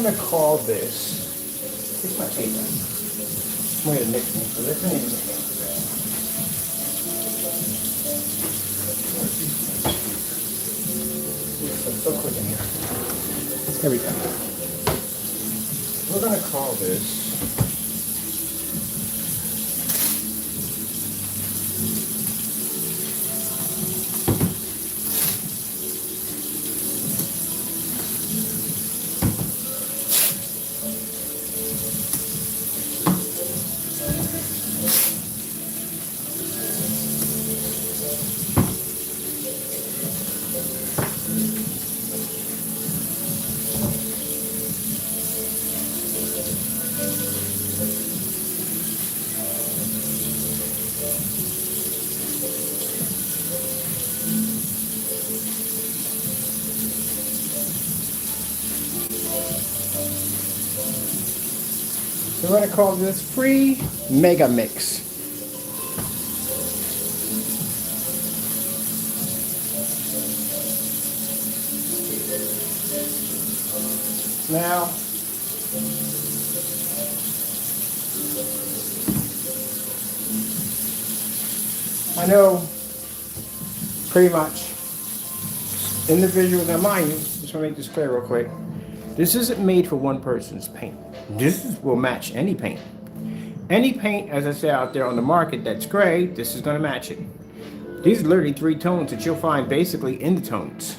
gonna call this. Here's my paper. I'm gonna nickname for this. I need a nickname for this. Yes, I'm so quick in here. Here we go. We're gonna call this. We're going to call this free mega mix. Now, I know pretty much individuals. Now, mind you, just want to make this clear real quick. This isn't made for one person's paint. Will match any paint. Any paint, as I say out there on the market that's gray, this is going to match it. These are literally 3 tones that you'll find basically in the tones.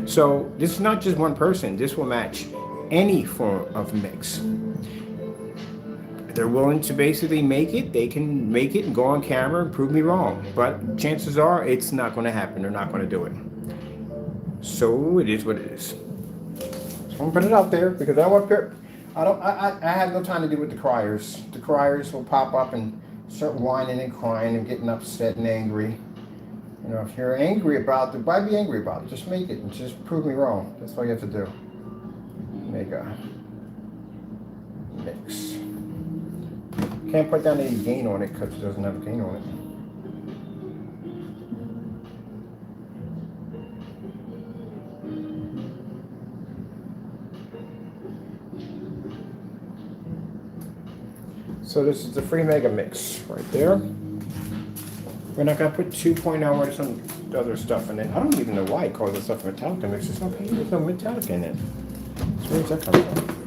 So this is not just one person. This will match any form of mix. If they're willing to basically make it, they can make it and go on camera and prove me wrong. But chances are it's not going to happen. They're not going to do it. So it is what it is. So I'm going to put it out there because I want to. I have no time to deal with the criers. The criers will pop up and start whining and crying and getting upset and angry. You know, if you're angry about it, why be angry about it? Just make it and just prove me wrong. That's all you have to do. Mega mix. Can't put down any gain on it because it doesn't have a gain on it. So this is the free mega mix right there. We're not gonna put 2.0 or some other stuff in it. I don't even know why it calls itself metallic mix. There's no paint, there's no metallic in it. So where's that come from?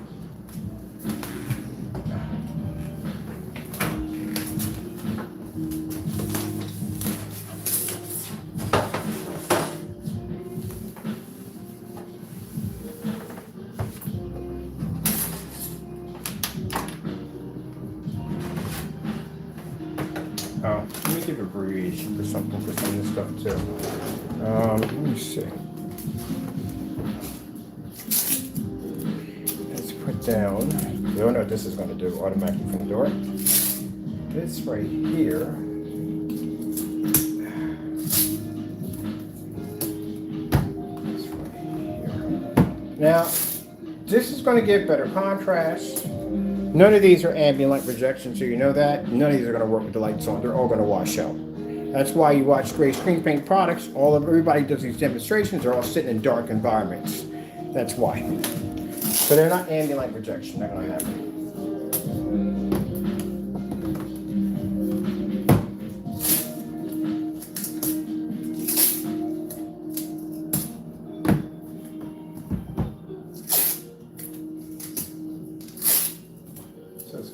Oh, let me give a abbreviation for something for some of this stuff too. Let me see. Let's put down. You don't know what this is going to do automatically from the door. This right here. This right here. Now, this is going to give better contrast. None of these are ambient light projection, so you know that. None of these are going to work with the lights on. They're all going to wash out. That's why you watch gray screen paint products. Everybody does these demonstrations. They're all sitting in dark environments. That's why. So they're not ambient light projection. They're going to happen.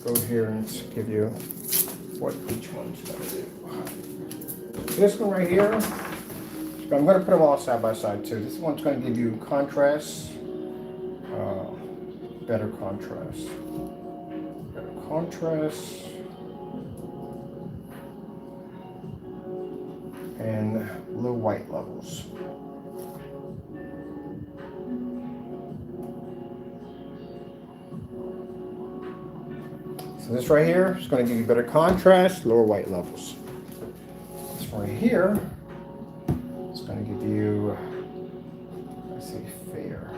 Go here and give you what each one's going to do. This one right here, I'm going to put them all side by side too. This one's going to give you contrast, better contrast, and low white levels. So this right here is going to give you better contrast, lower white levels. This right here is going to give you, let's say, fair.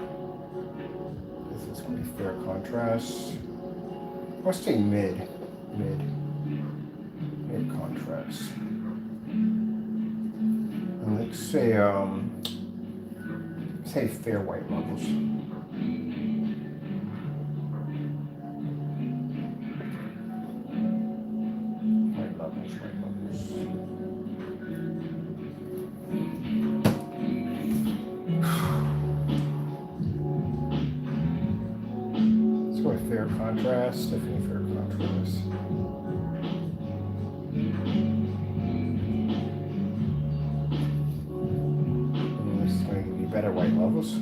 This is going to be fair contrast. Let's say mid contrast. And let's say fair white levels. fair contrast. Definitely fair contrast. And this is going to give you better white levels.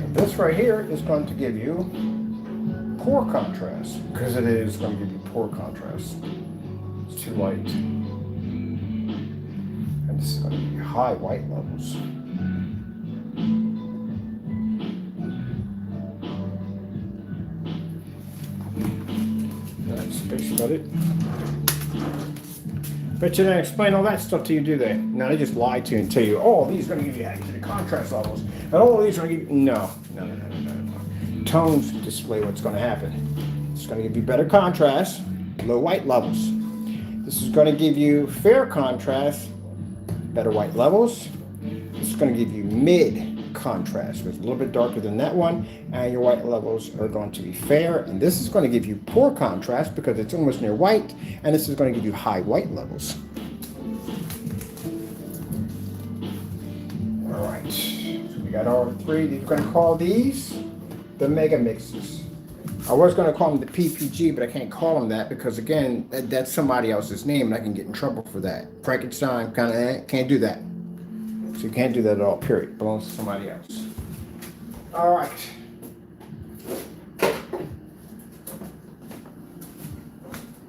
And this right here is going to give you poor contrast, because it is going to give you poor contrast. It's too light. And this is going to give you high white levels. That's basically about it. Bet you didn't explain all that stuff to you, do they? No, they just lie to you and tell you, oh, these are going to give you accurate contrast levels, and all these are going to give you... No. Tones display what's going to happen. It's going to give you better contrast, low white levels. This is going to give you fair contrast, better white levels. This is going to give you mid contrast, which is a little bit darker than that one, and your white levels are going to be fair. And this is going to give you poor contrast because it's almost near white, and this is going to give you high white levels. All right, so we got all three. You're going to call these the mega mixes. I was going to call them the PPG, but I can't call them that because, again, that's somebody else's name, and I can get in trouble for that. Frankenstein, kind of, can't do that. So you can't do that at all, period. It belongs to somebody else. All right.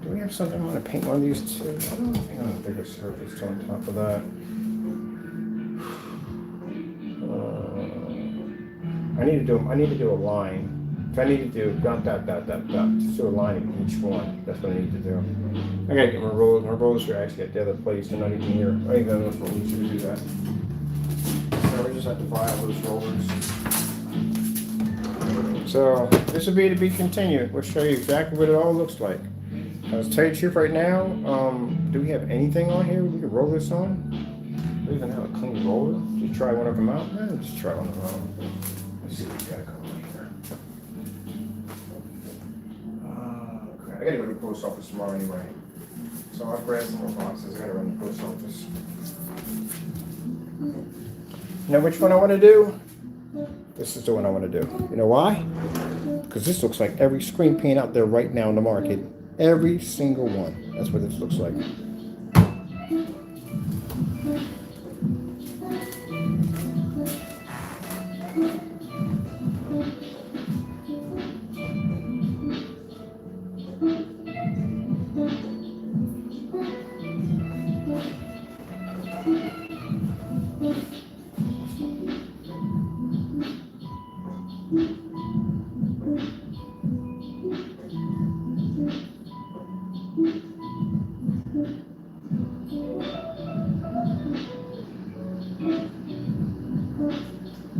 Do we have something I want to paint one of these too? I don't think on a bigger surface on top of that. I need to do a line. So I need to do dot. Just do a line in each one. That's what I need to do. I gotta get my rollers. My rollers are actually at the other place. They're not even here. I ain't got enough rollers to do that. So we just have to buy all those rollers. So this will be to be continued. We'll show you exactly what it all looks like. I'll tell you the truth right now. Do we have anything on here we can roll this on? Do we even have a clean roller? Just try one of them out? Just try one of them out. Let's see what we got going on here. I gotta go to the post office tomorrow anyway. So I'll grab some more boxes. I gotta run to the post office. You know which one I want to do? This is the one I want to do. You know why? Because this looks like every screen paint out there right now in the market. Every single one. That's what this looks like.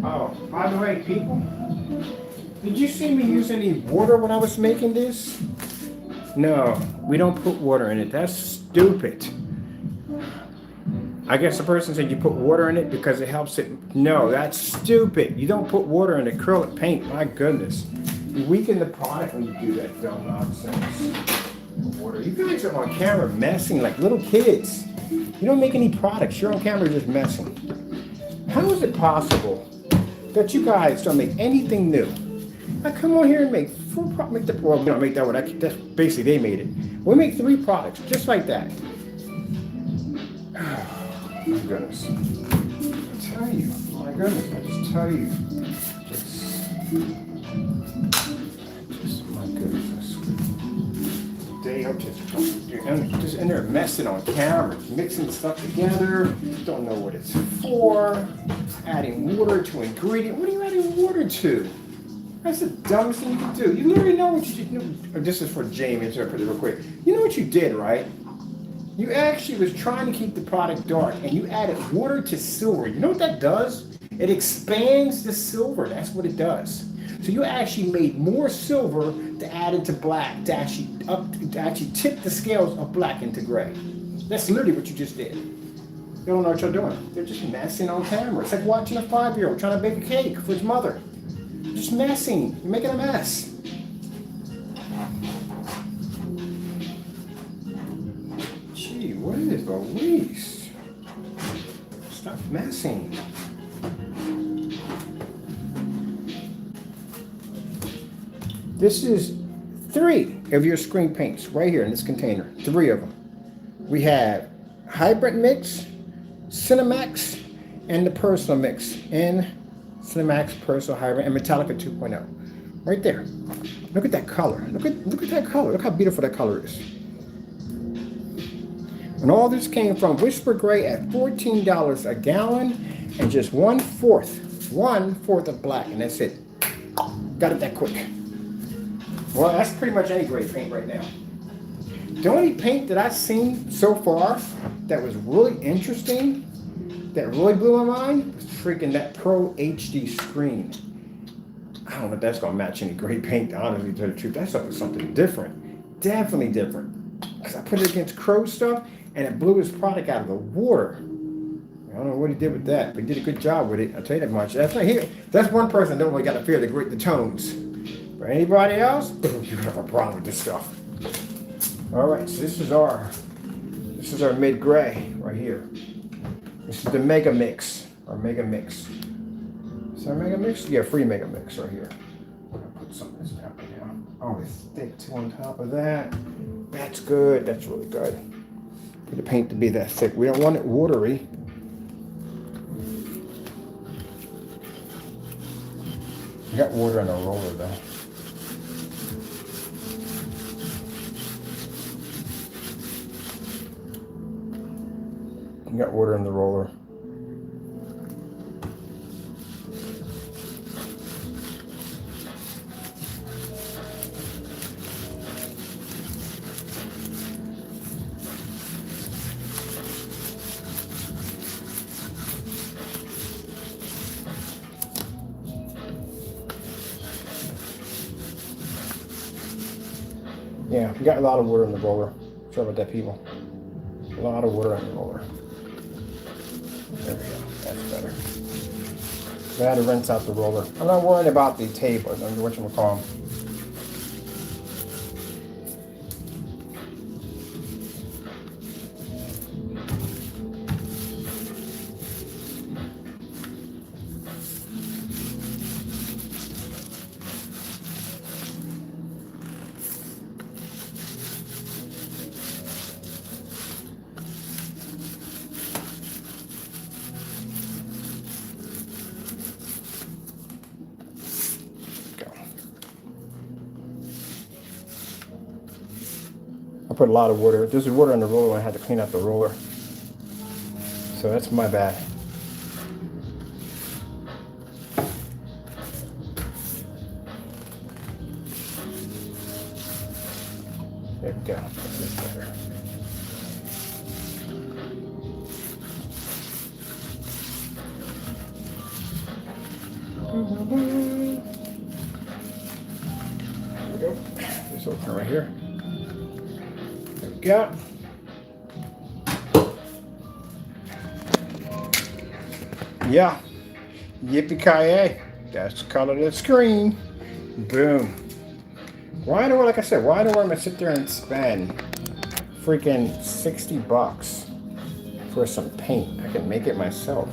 Oh, by the way, people, did you see me use any water when I was making this? No, we don't put water in it. That's stupid. I guess the person said you put water in it because it helps it. No, that's stupid. You don't put water in acrylic paint. My goodness. You weaken the product when you do that dumb nonsense. Water. You guys are on camera messing like little kids. You don't make any products. You're on camera just messing. How is it possible that you guys don't make anything new? I come on here and make full product. Well, we don't make that one. That's basically they made it. We make 3 products just like that. Oh, my goodness. I tell you. My goodness. I just tell you. Just my goodness. Day up just in there messing on camera, mixing stuff together. Don't know what it's for. Adding water to ingredient. What are you adding water to? That's the dumbest thing you can do. You literally know what you did. This is for Jamie. Interpret it real quick. You know what you did, right? You actually was trying to keep the product dark, and you added water to silver. You know what that does? It expands the silver. That's what it does. So you actually made more silver to add into black, to actually tip the scales of black into gray. That's literally what you just did. They don't know what you're doing. They're just messing on camera. It's like watching a 5-year-old trying to bake a cake for his mother. Just messing. You're making a mess. Gee, what is Louise? Stop messing. This is 3 of your screen paints right here in this container. 3 of them. We have Hybrid Mix, Cinemax, and the Personal Mix. And Cinemax, Personal, Hybrid, and Metallica 2.0. Right there. Look at that color. Look at that color. Look how beautiful that color is. And all this came from Whisper Gray at $14 a gallon and just 1/4 of black, and that's it. Got it that quick. Well, that's pretty much any gray paint right now. The only paint that I've seen so far that was really interesting, that really blew my mind, was freaking that Pro HD screen. I don't know if that's gonna match any gray paint, honestly, to the truth. That's something different. Definitely different. Because I put it against Crow stuff and it blew his product out of the water. I don't know what he did with that, but he did a good job with it. I'll tell you that much. That's not here. That's one person that don't really got to fear the tones. For anybody else, you have a problem with this stuff. All right, so this is our mid gray right here. This is the Mega Mix, our Mega Mix. Is that a Mega Mix? Yeah, free Mega Mix right here. I'm gonna put some of this down right now. Oh, it's thick too on top of that. That's good. That's really good. For the paint to be that thick, we don't want it watery. We got water on our roller though. We got water in the roller. Yeah, we got a lot of water in the roller. Sorry about that, people. A lot of water in the roller. There we go. That's better. We had to rinse out the roller. I'm not worried about the tape, or whatchamacallit. I put a lot of water. There's water in the roller when I had to clean out the roller. So that's my bad. There we go. That's better. There we go. This open right here. There we go. Yeah. Yippee-ki-yay. That's the color of the screen. Boom. Why do I, like I said, why do I want to sit there and spend freaking $60 for some paint? I can make it myself.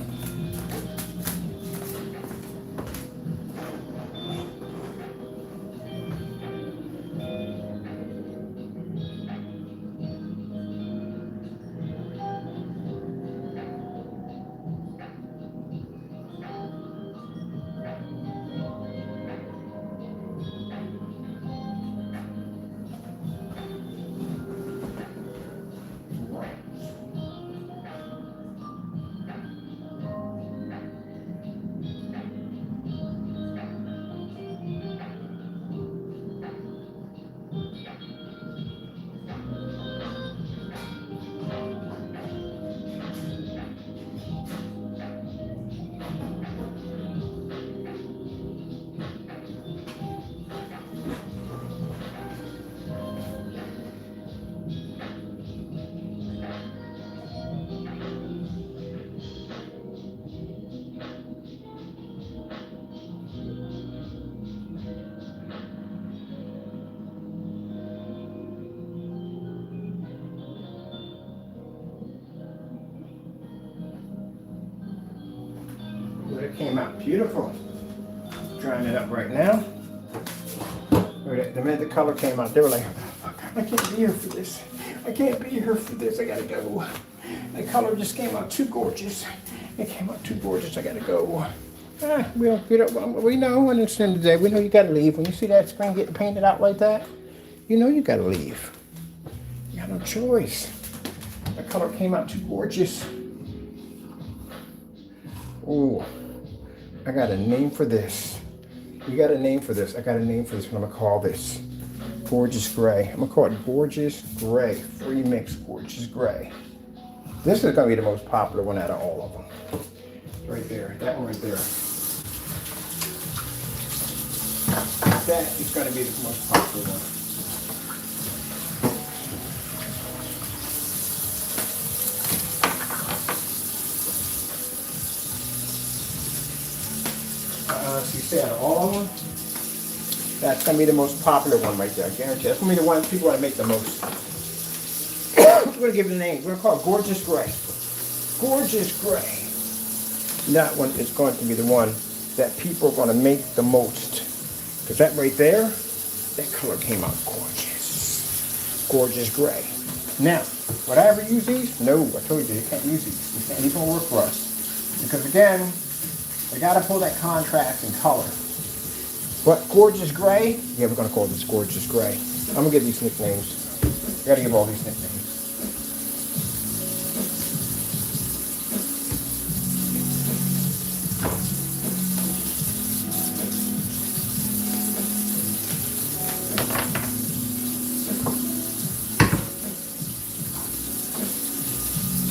but it came out beautiful. Drying it up right now. The minute the color came out, they were like, I can't be here for this. I can't be here for this. I gotta go. The color just came out too gorgeous. It came out too gorgeous. I gotta go. We know when it's the end of the day, we know you gotta leave. When you see that screen getting painted out like that, you know you gotta leave. You got no choice. The color came out too gorgeous. Oh, I got a name for this. You got a name for this. I got a name for this. What I'm gonna call this? Gorgeous Gray. I'm gonna call it Gorgeous Gray. Free mix Gorgeous Gray. This is gonna be the most popular one out of all of them. Right there. That one right there. That is gonna be the most popular one. So you say out of all of them, that's going to be the most popular one right there, I guarantee. That's going to be the one people want to make the most. We're going to give it a name. We're going to call it Gorgeous Gray. Gorgeous Gray. That one is going to be the one that people are going to make the most. Because that right there, that color came out gorgeous. Gorgeous Gray. Now, would I ever use these? No, I told you can't use these. These don't work for us. Because again, I got to pull that contrast and color. But Gorgeous Gray, yeah, we're going to call this Gorgeous Gray. I'm going to give these nicknames. I got to give all these nicknames.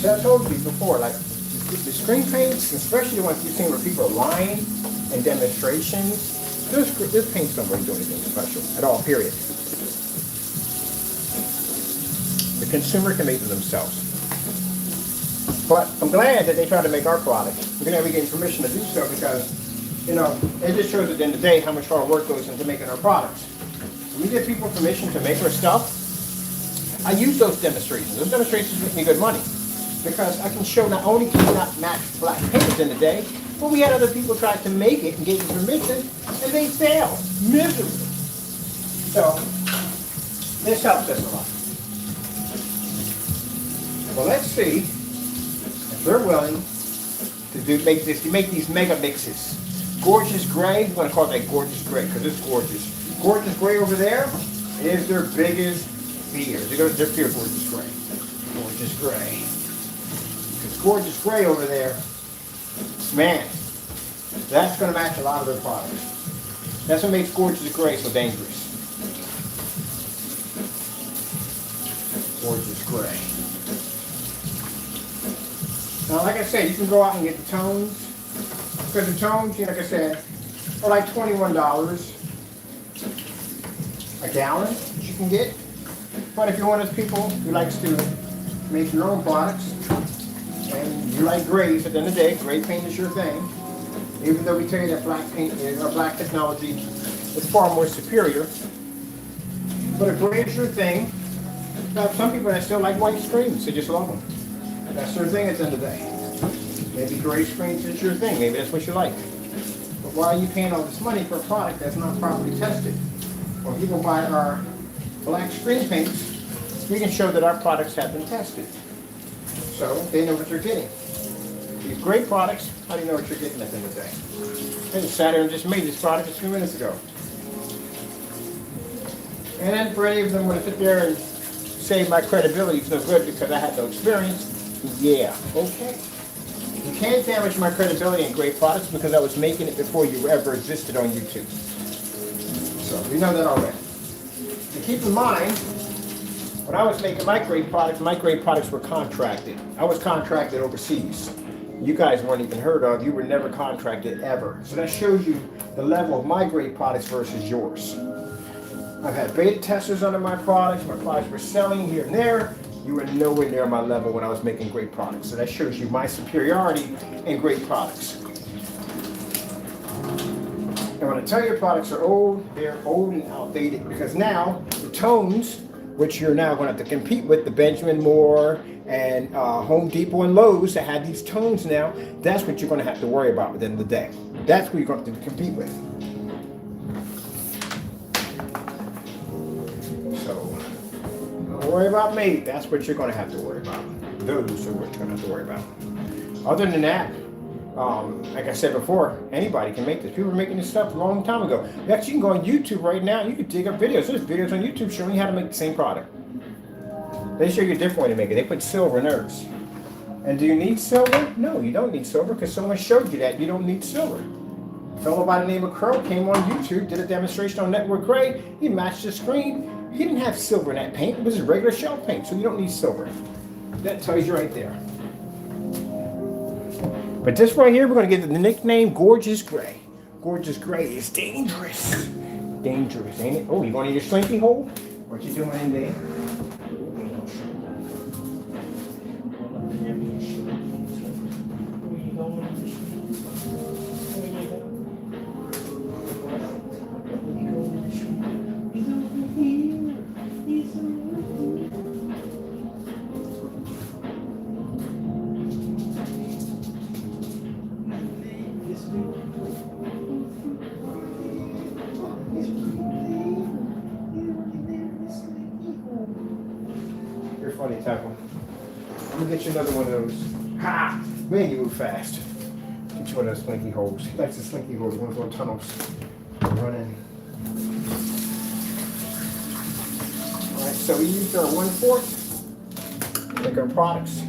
So I told you before, like, the screen paints, especially the ones you've seen where people are lying in demonstrations, this paints don't really do anything special at all, period. The consumer can make them themselves. But I'm glad that they try to make our product. We're going to be getting permission to do so because, you know, it just shows at the end of the day how much hard work goes into making our products. When we give people permission to make our stuff, I use those demonstrations. Those demonstrations make me good money. Because I can show not only can you not match black paint at the end of the day, but we had other people try to make it and gave them permission, and they failed miserably. So this helps us a lot. Well, let's see if they're willing to make these mega mixes. Gorgeous Gray, we're going to call that Gorgeous Gray because it's gorgeous. Gorgeous Gray over there is their biggest fear. They're fear Gorgeous Gray. Gorgeous Gray. Gorgeous Gray over there, man, that's going to match a lot of their products. That's what makes Gorgeous Gray so dangerous. Gorgeous Gray. Now, like I said, you can go out and get the tones. Because the tones, like I said, are like $21 a gallon that you can get. But if you're one of those people who likes to make your own products, and you like grays, at the end of the day, gray paint is your thing. Even though we tell you that black paint or black technology is far more superior. But if gray is your thing, now some people that still like white screens, they just love them. That's their thing at the end of the day. Maybe gray screens is your thing, maybe that's what you like. But why are you paying all this money for a product that's not properly tested? When people buy our black screen paints, we can show that our products have been tested. So they know what they're getting. These great products, how do you know what you're getting at the end of the day? I just sat here and just made this product a few minutes ago. And then for any of them want to sit there and say my credibility is no good because I had no experience, yeah, okay. You can't damage my credibility in great products because I was making it before you ever existed on YouTube. So we know that already. And keep in mind, when I was making my great products were contracted. I was contracted overseas. You guys weren't even heard of. You were never contracted ever. So that shows you the level of my great products versus yours. I've had beta testers under my products. My products were selling here and there. You were nowhere near my level when I was making great products. So that shows you my superiority in great products. And when I tell you products are old, they're old and outdated because now the tones which you're now going to have to compete with the Benjamin Moore and Home Depot and Lowe's that have these tones now. That's what you're going to have to worry about at the end of the day. That's what you're going to have to compete with. So don't worry about me. That's what you're going to have to worry about. Those are what you're going to have to worry about. Other than that, like I said before, anybody can make this. People were making this stuff a long time ago. Actually, you can go on YouTube right now. You can dig up videos. There's videos on YouTube showing you how to make the same product. They show you a different way to make it. They put silver in theirs. And do you need silver? No, you don't need silver because someone showed you that you don't need silver. A fellow by the name of Crow came on YouTube, did a demonstration on Network Gray. He matched the screen. He didn't have silver in that paint. It was regular shelf paint, so you don't need silver. That tells you right there. But this right here, we're going to give it the nickname Gorgeous Gray. Gorgeous Gray is dangerous. Dangerous, ain't it? Oh, you going in your slinky hole? What you doing in there? You're funny, Tackle. I'm gonna get you another one of those. Ha! Man, you move fast. Get you one of those slinky holes. He likes the slinky holes, one of those tunnels. Run in. Alright, so we used our 1/4 to make our products.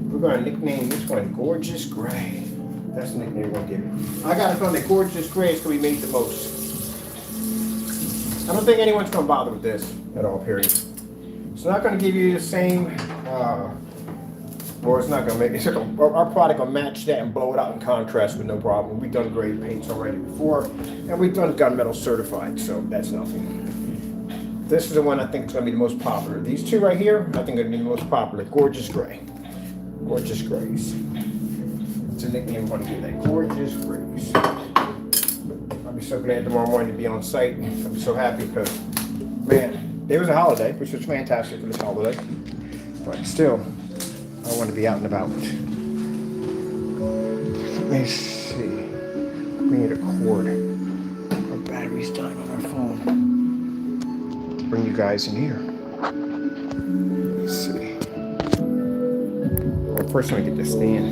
We're gonna nickname this one Gorgeous Gray. That's the nickname we're gonna give it. I got it from the Gorgeous Gray is gonna be made the most. I don't think anyone's gonna bother with this at all, period. It's not going to give you the same, or it's not going to make, our product will match that and blow it out in contrast with no problem. We've done grade paints already before, and we've done gunmetal certified, so that's nothing. This is the one I think is going to be the most popular. These two right here, I think are going to be the most popular. Gorgeous Gray. Gorgeous Grays. It's a nickname I'm going to give that. Gorgeous Grays. I'll be so glad tomorrow morning to be on site. I'll be so happy because, man, it was a holiday, which was fantastic for this holiday, but still, I want to be out and about. Let me see. We need a cord. Our battery's dying on our phone. Bring you guys in here. Let's see. Well, first, let me get this stand.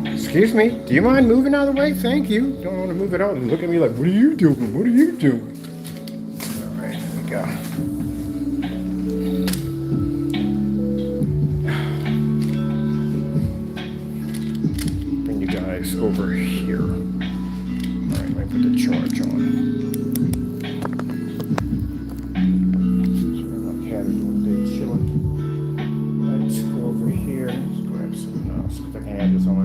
Excuse me. Do you mind moving out of the way? Thank you. Don't want to move it out and look at me like, what are you doing? What are you doing? All right, here we go. Over here. All right, let me put the charge on. So my cat is one day chilling. Let's go over here. Let's grab something else. See if I can add this on.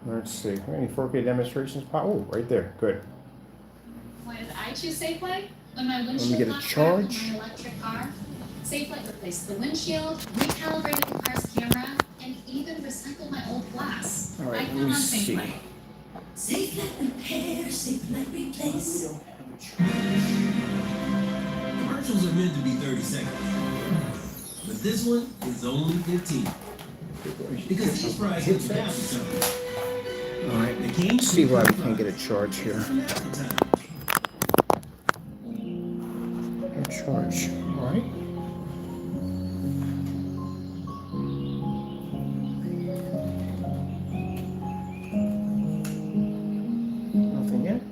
Let's see. Let's see. Any 4K demonstrations? Oh, right there. Good. Why did I choose Safeway? When my Let me windshield get a knocked charge. out my electric car, Safeway replaced the windshield, recalibrated the car's camera, and even recycled my old glass. All right, I let count me on see. Safeway. Safe let repair, safe let replace. Commercials are meant to be 30 seconds. But this one is only 15. Because these prizes are down to something. All right, The king let's see why we can't get a charge here. Charge, all right. Nothing yet.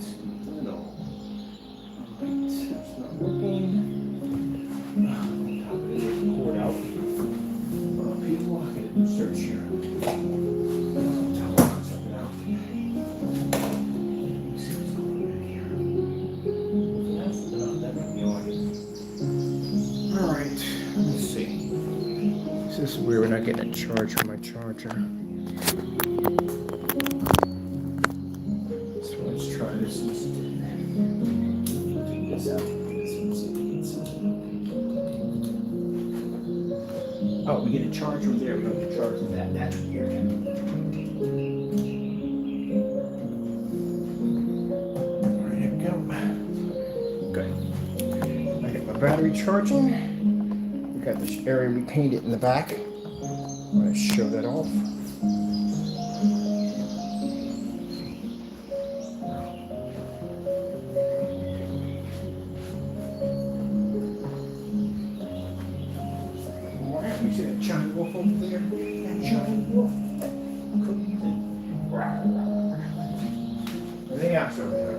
No. All right, it's not working. Cord out. People, I can search here. This is weird, we're not getting a charge from my charger. So let's try this instead. This out. Oh, we get a charger there. We don't get a charger from that. That's weird. There we go. Good. I get my battery charging. We got this area we painted in the back. I'm going to show that off. You see that giant wolf over there? That giant wolf. Cookies and everything else over there.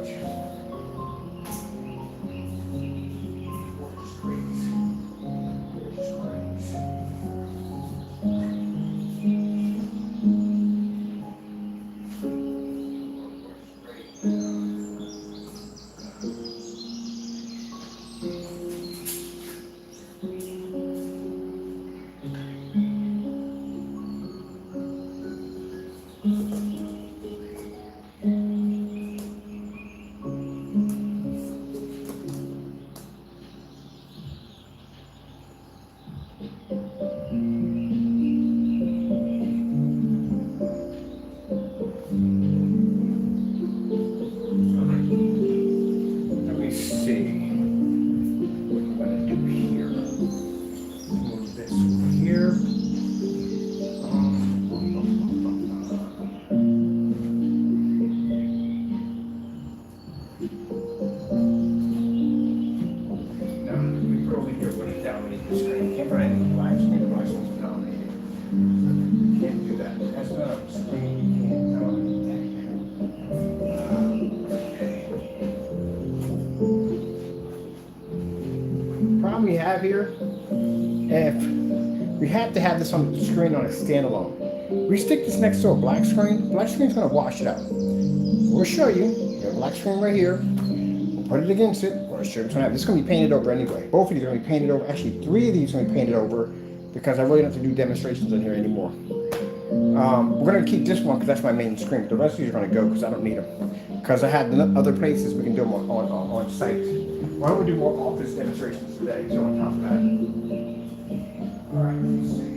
Problem we have here, if we have to have this on the screen on a standalone, we stick this next to a black screen is going to wash it out. We'll show you. We have a black screen right here. We'll put it against it. We'll show you what's going to happen. This is going to be painted over anyway. Both of these are going to be painted over. Actually, 3 of these are going to be painted over because I really don't have to do demonstrations in here anymore. We're going to keep this one because that's my main screen. The rest of these are going to go because I don't need them. Because I had other places we can do them on site. Why don't we do more office demonstrations today? So on top of that. All right, let's see.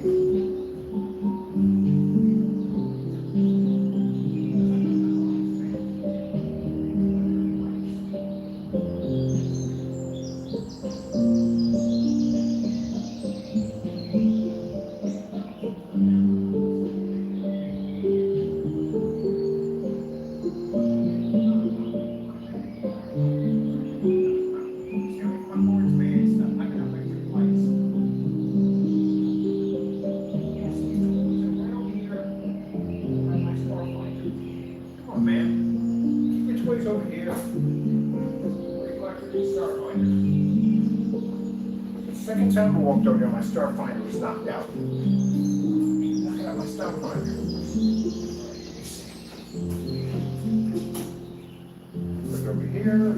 Over here. The second time I walked over here, my Starfinder was knocked out. Knocking out my Starfinder. Look over here.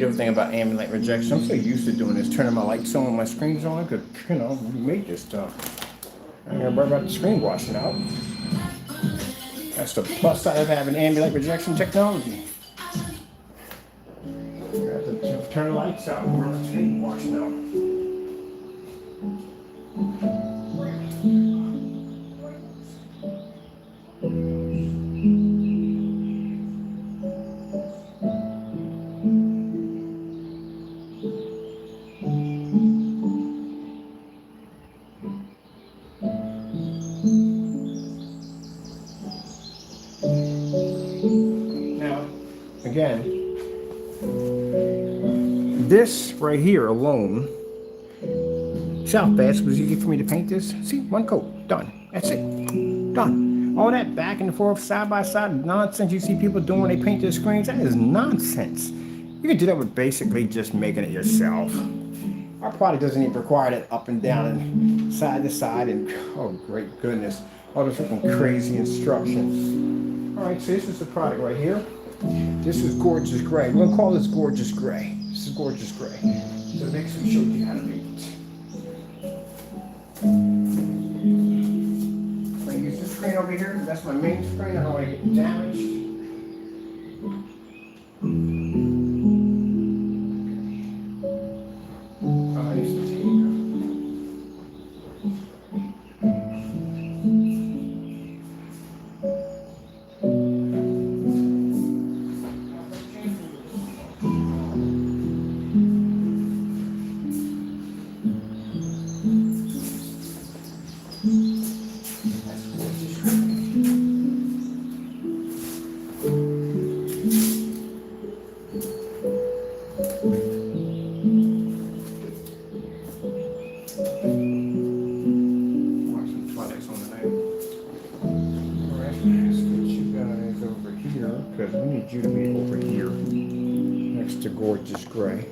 negative thing about ambient light rejection. I'm so used to doing this, turning my lights on, my screens on, because, you know, we made this stuff. I ain't gotta worry about the screen washing out. That's the plus side of having ambient light rejection technology. You have to turn the lights out and the screen washing out. Now, again, this right here alone, see how fast it was easy for me to paint this? See, one coat, done. That's it, done. All that back and forth, side by side nonsense you see people doing when they paint their screens, that is nonsense. You can do that with basically just making it yourself. Our product doesn't even require that up and down and side to side and, oh great goodness, all those freaking crazy instructions. All right, so this is the product right here. This is Gorgeous Gray. We're gonna call this Gorgeous Gray. This is Gorgeous Gray. So next we show you how to make it. I'm gonna use this screen over here. That's my main screen. I don't want to get damaged. I need some tape. Because we need you to be over here next to Gorgeous Gray.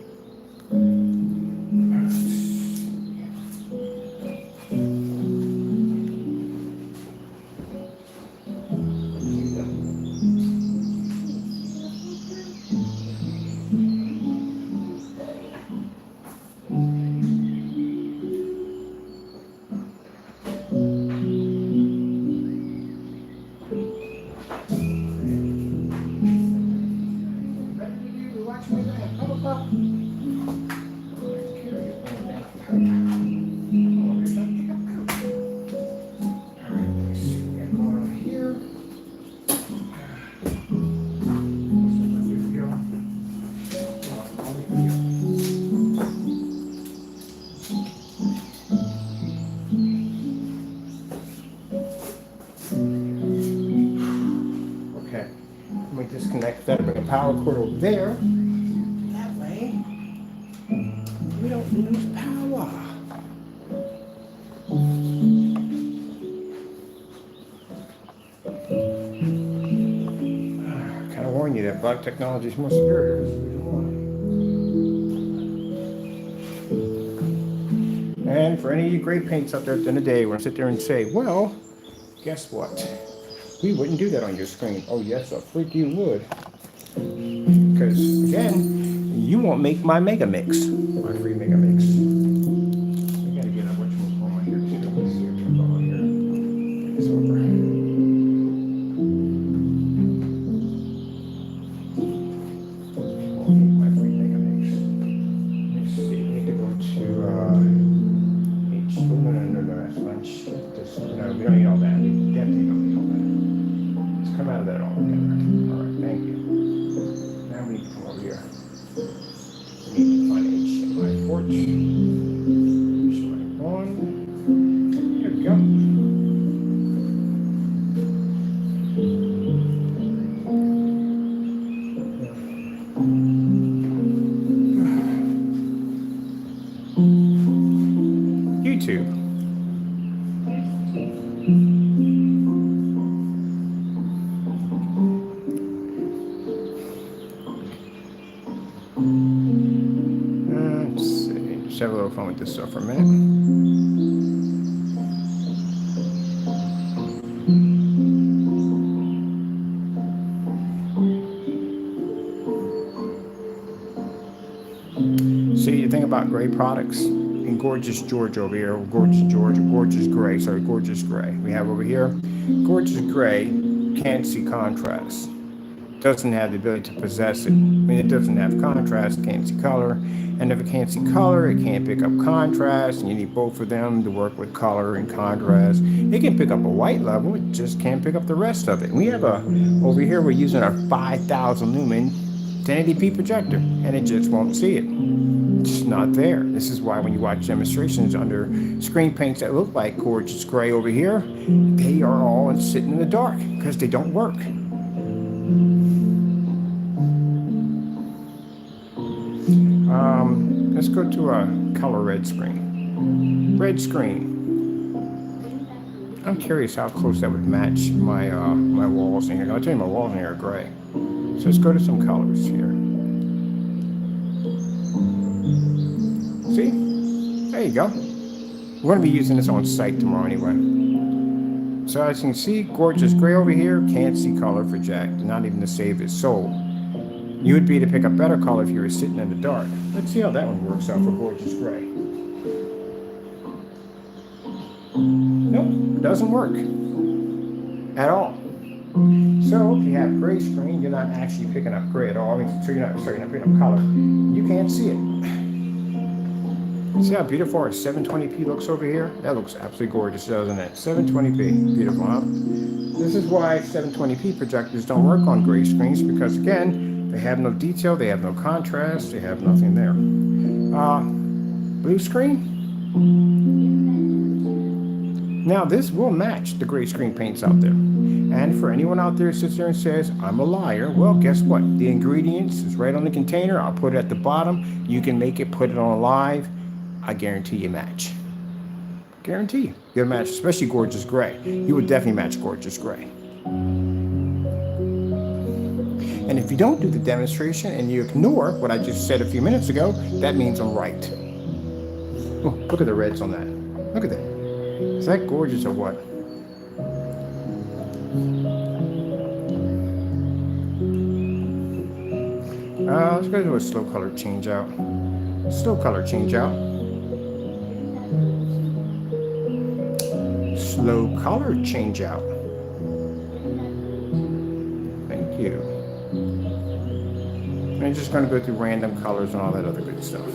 Let me disconnect that, bring a power cord over there. That way, we don't lose power. I kind of warn you that black technology is more superior. And for any of you great paints out there at the end of the day, we're gonna sit there and say, well, guess what? We wouldn't do that on your screen. Oh yes, a freak you would. Because again, you won't make my mega mix. My free mega mix. We gotta get a whatchamacallit here too. Let's see what's going on here. Get this over. Won't make my free mega mix. Let's see. We need to go to H. No, that's lunch. No, we don't need all that. We definitely don't need all that. Come out of that all together. All right, thank you. Now we need to come over here. We need to find HDMI port. HDMI on. There we go. YouTube. Have a little fun with this stuff for a minute. about gray products. In Gorgeous George over here, Gorgeous George, Gorgeous Gray, sorry, Gorgeous Gray. We have over here, Gorgeous Gray can't see contrast. Doesn't have the ability to possess it. I mean, it doesn't have contrast, can't see color. And if it can't see color, it can't pick up contrast. And you need both of them to work with color and contrast. It can pick up a white level, it just can't pick up the rest of it. We have over here, we're using our 5,000 lumen 1080p projector, and it just won't see it. It's not there. This is why when you watch demonstrations under screen paints that look like Gorgeous Gray over here, they are all sitting in the dark because they don't work. Let's go to a color red screen. Red screen. I'm curious how close that would match my my walls in here. I'll tell you, my walls in here are gray. So let's go to some colors here. See? There you go. We're going to be using this on site tomorrow anyway. So as you can see, Gorgeous Gray over here can't see color for Jack, not even to save his soul. You would be to pick up better color if you were sitting in the dark. Let's see how that one works out for Gorgeous Gray. Nope, doesn't work at all. So if you have gray screen, you're not actually picking up gray at all. I mean, so you're not picking up color. You can't see it. See how beautiful our 720p looks over here? That looks absolutely gorgeous, doesn't it? 720p, beautiful, huh? This is why 720p projectors don't work on gray screens, because again, they have no detail, they have no contrast, they have nothing there. Blue screen. Now this will match the gray screen paints out there. And for anyone out there who sits there and says, I'm a liar, well, guess what? The ingredients is right on the container. I'll put it at the bottom. You can make it, put it on live. I guarantee you match. Guarantee you. You'll match, especially Gorgeous Gray. You would definitely match Gorgeous Gray. And if you don't do the demonstration and you ignore what I just said a few minutes ago, that means I'm right. Oh, look at the reds on that. Look at that. Is that gorgeous or what? Let's go to a slow color change out. Slow color change out. Slow color change out. Thank you. And I'm just going to go through random colors and all that other good stuff.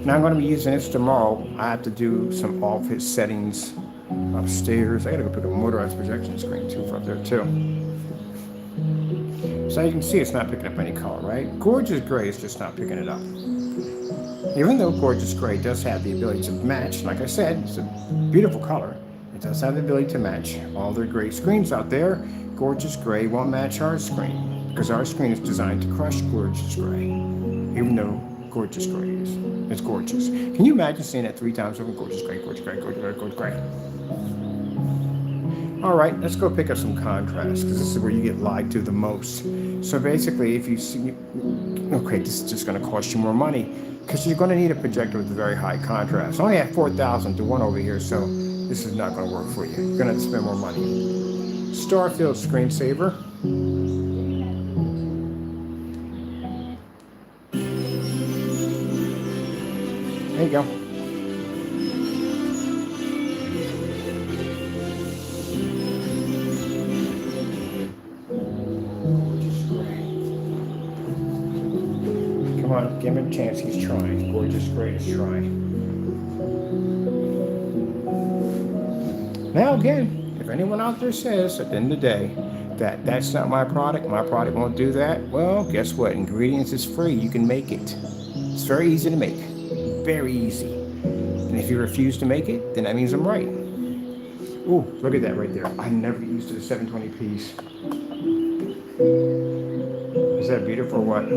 Now I'm going to be using this tomorrow. I have to do some office settings upstairs. I got to go pick up a motorized projection screen too for up there too. So you can see it's not picking up any color, right? Gorgeous Gray is just not picking it up. Even though Gorgeous Gray does have the ability to match, like I said, it's a beautiful color. It does have the ability to match all their great screens out there. Gorgeous Gray won't match our screen because our screen is designed to crush Gorgeous Gray, even though Gorgeous Gray is. It's gorgeous. Can you imagine saying that 3 times over? Gorgeous Gray, Gorgeous Gray, Gorgeous Gray, Gorgeous Gray. All right, let's go pick up some contrast because this is where you get lied to the most. So basically, if you see, okay, this is just going to cost you more money because you're going to need a projector with very high contrast. I only have 4,000 to 1 over here, so this is not going to work for you. You're going to have to spend more money. Starfield screensaver. There you go. Come on, give him a chance. He's trying. Gorgeous Gray is trying. Now again, if anyone out there says at the end of the day that that's not my product won't do that, well, guess what? Ingredients is free. You can make it. It's very easy to make. Very easy. And if you refuse to make it, then that means I'm right. Ooh, look at that right there. I never get used to the 720p's. Is that beautiful or what?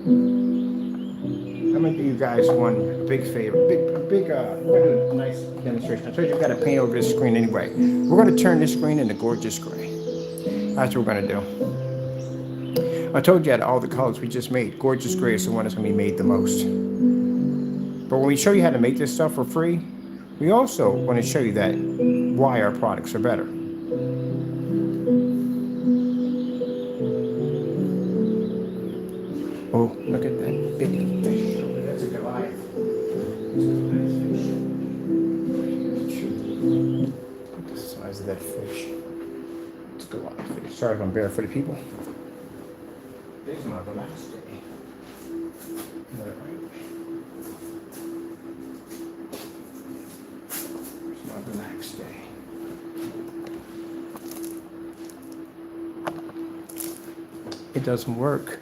I'm gonna do you guys a big favor, a nice demonstration. I told you I've got to paint over this screen anyway. We're gonna turn this screen into gorgeous gray. That's what we're gonna do. I told you out of all the colors we just made, gorgeous gray is the one that's gonna be made the most. But when we show you how to make this stuff for free, we also want to show you that why our products are better. Oh, look at that big fish. That's a Goliath. Look at the size of that fish. It's a Goliath fish. Sorry if I'm barefooted, people. This is my relaxed day. Got it right. It's my relaxed day. It doesn't work.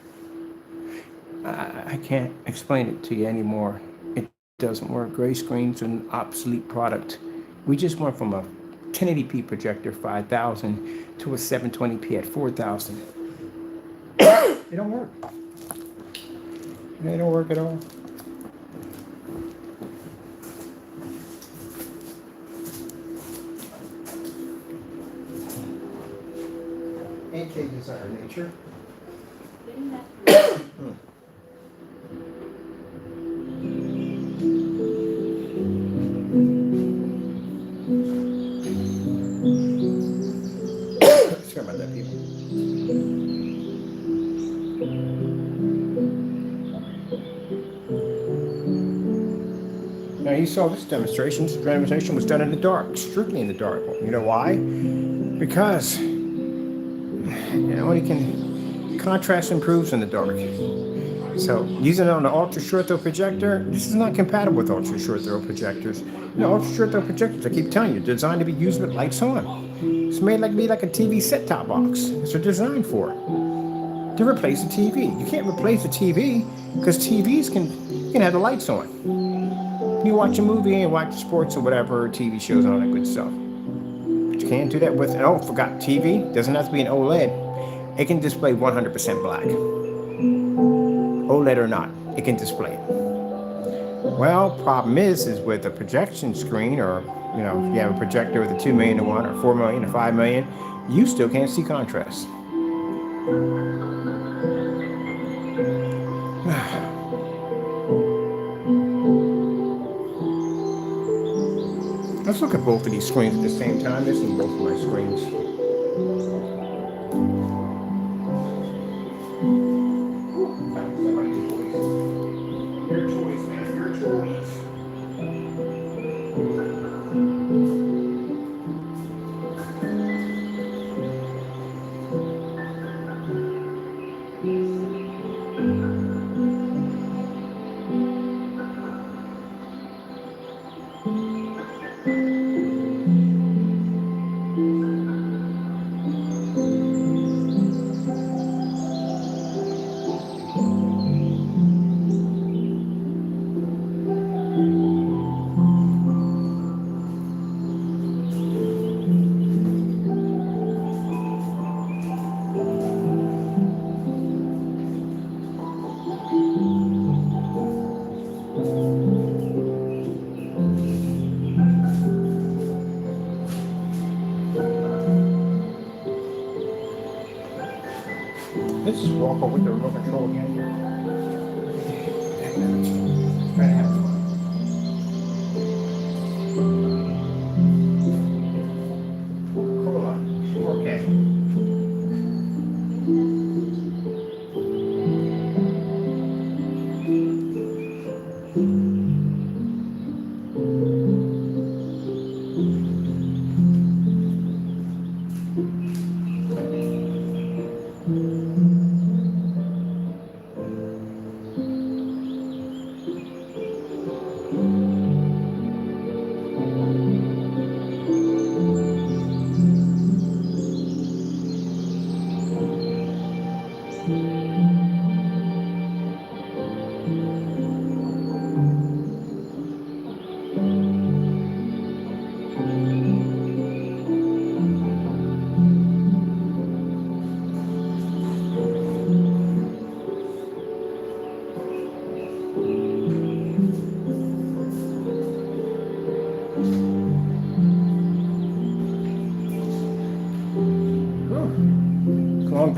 I can't explain it to you anymore. It doesn't work. Gray screen's an obsolete product. We just went from a 1080p projector 5000 to a 720p at 4000. It don't work. It don't work at all. AK Desire Nature. Sorry about that, people. Now you saw this demonstration. This demonstration was done in the dark, strictly in the dark. You know why? Because only contrast improves in the dark. So using it on the ultra short throw projector, this is not compatible with ultra short throw projectors. Ultra short throw projectors, I keep telling you, they're designed to be used with lights on. It's made like a TV set-top box. That's what they're designed for. To replace the TV. You can't replace the TV because TVs can have the lights on. You watch a movie and watch sports or whatever, TV shows and all that good stuff. But you can't do that with, forgot, TV doesn't have to be an OLED. It can display 100% black. OLED or not, it can display it. Well, problem is with a projection screen, or if you have a projector with a 2 million to 1 or 4 million or 5 million, you still can't see contrast. Let's look at both of these screens at the same time. This is both of my screens. Your choice, man. Your choice. Let's just walk over with the remote control again. Try to have fun. Cola. Okay.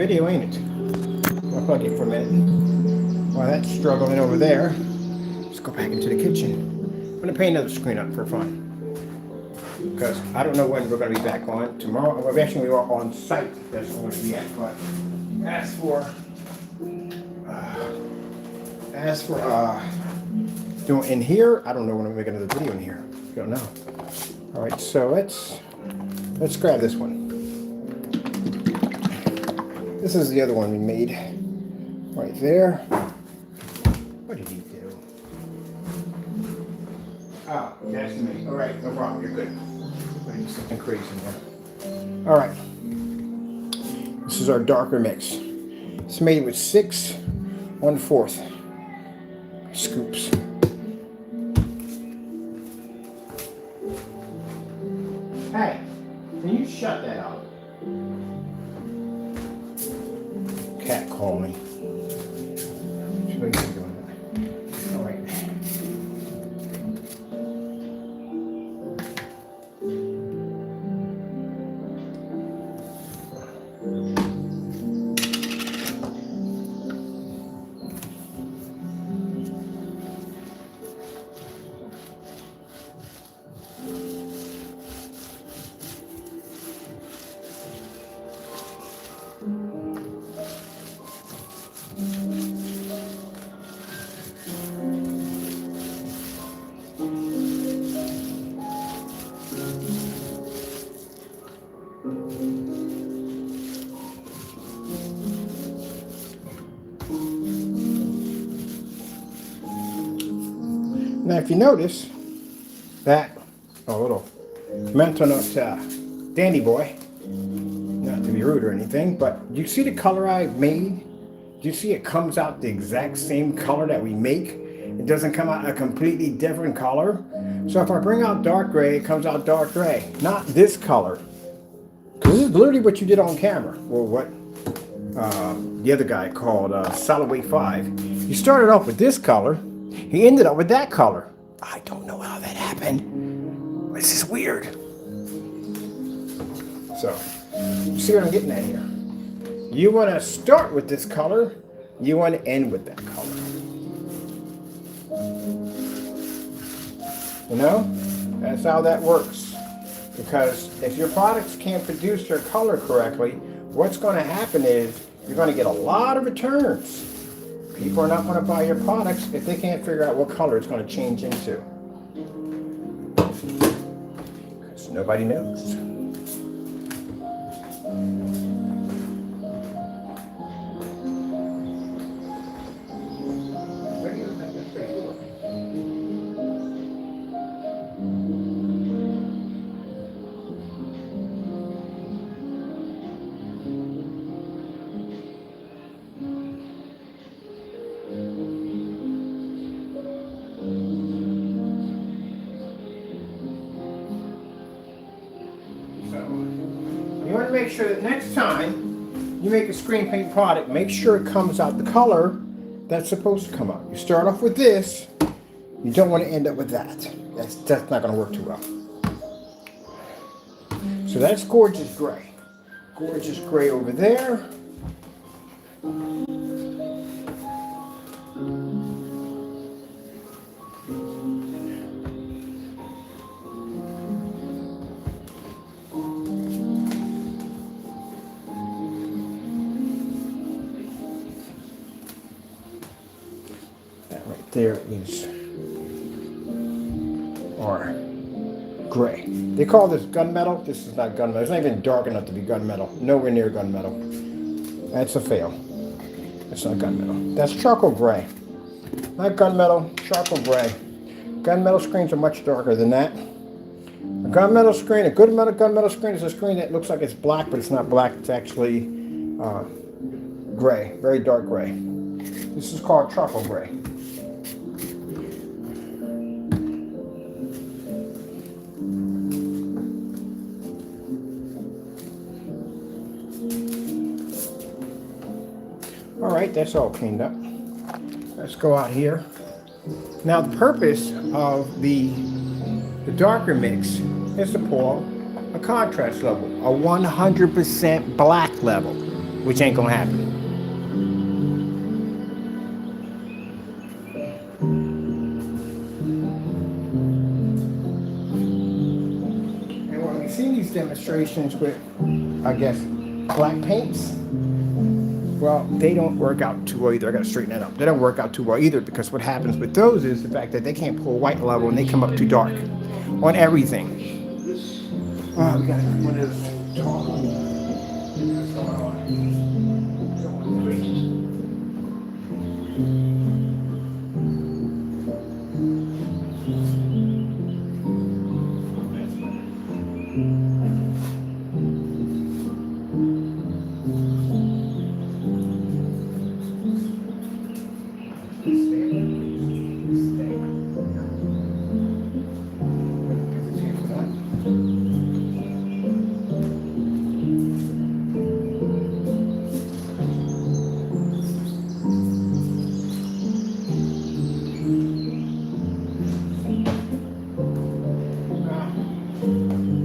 video, ain't it? I'll plug it for a minute. While that's struggling over there, let's go back into the kitchen. I'm gonna paint another screen up for fun. Because I don't know when we're gonna be back on. Tomorrow, well, eventually we are on site. That's where we're gonna be at. But as for doing in here, I don't know when I'm making another video in here. I don't know. All right, so let's grab this one. This is the other one we made right there. What did he do? Oh, that's me. All right, no problem. You're good. Putting something crazy in there. All right. This is our darker mix. It's made with 6 1/4 scoops. Hey, can you shut that up? Cat calling. Should I keep doing that? All right. Now, if you notice that, a little mental note to Dandy Boy, not to be rude or anything, but you see the color I made? Do you see it comes out the exact same color that we make? It doesn't come out a completely different color. So if I bring out dark gray, it comes out dark gray, not this color. Because this is literally what you did on camera, or what the other guy called Solid Weight 5. He started off with this color. He ended up with that color. I don't know how that happened. This is weird. So, you see what I'm getting at here? You want to start with this color. You want to end with that color. You know? That's how that works. Because if your products can't produce their color correctly, what's going to happen is you're going to get a lot of returns. People are not going to buy your products if they can't figure out what color it's going to change into. Because nobody knows. You want to make sure that next time you make a screen paint product, make sure it comes out the color that's supposed to come out. You start off with this, you don't want to end up with that. That's not going to work too well. So that's gorgeous gray. Gorgeous gray over there. There is our gray. They call this gunmetal. This is not gunmetal. It's not even dark enough to be gunmetal. Nowhere near gunmetal. That's a fail. That's not gunmetal. That's charcoal gray. Not gunmetal, charcoal gray. Gunmetal screens are much darker than that. A gunmetal screen, a good gunmetal screen is a screen that looks like it's black, but it's not black. It's actually gray, very dark gray. This is called charcoal gray. All right, that's all cleaned up. Let's go out here. Now the purpose of the darker mix is to pull a contrast level, a 100% black level. which ain't gonna happen. And when we see these demonstrations with, I guess, black paints, well, they don't work out too well either. I gotta straighten that up. They don't work out too well either, because what happens with those is the fact that they can't pull white level and they come up too dark on everything. Oh, we got one of those tall. What's going on?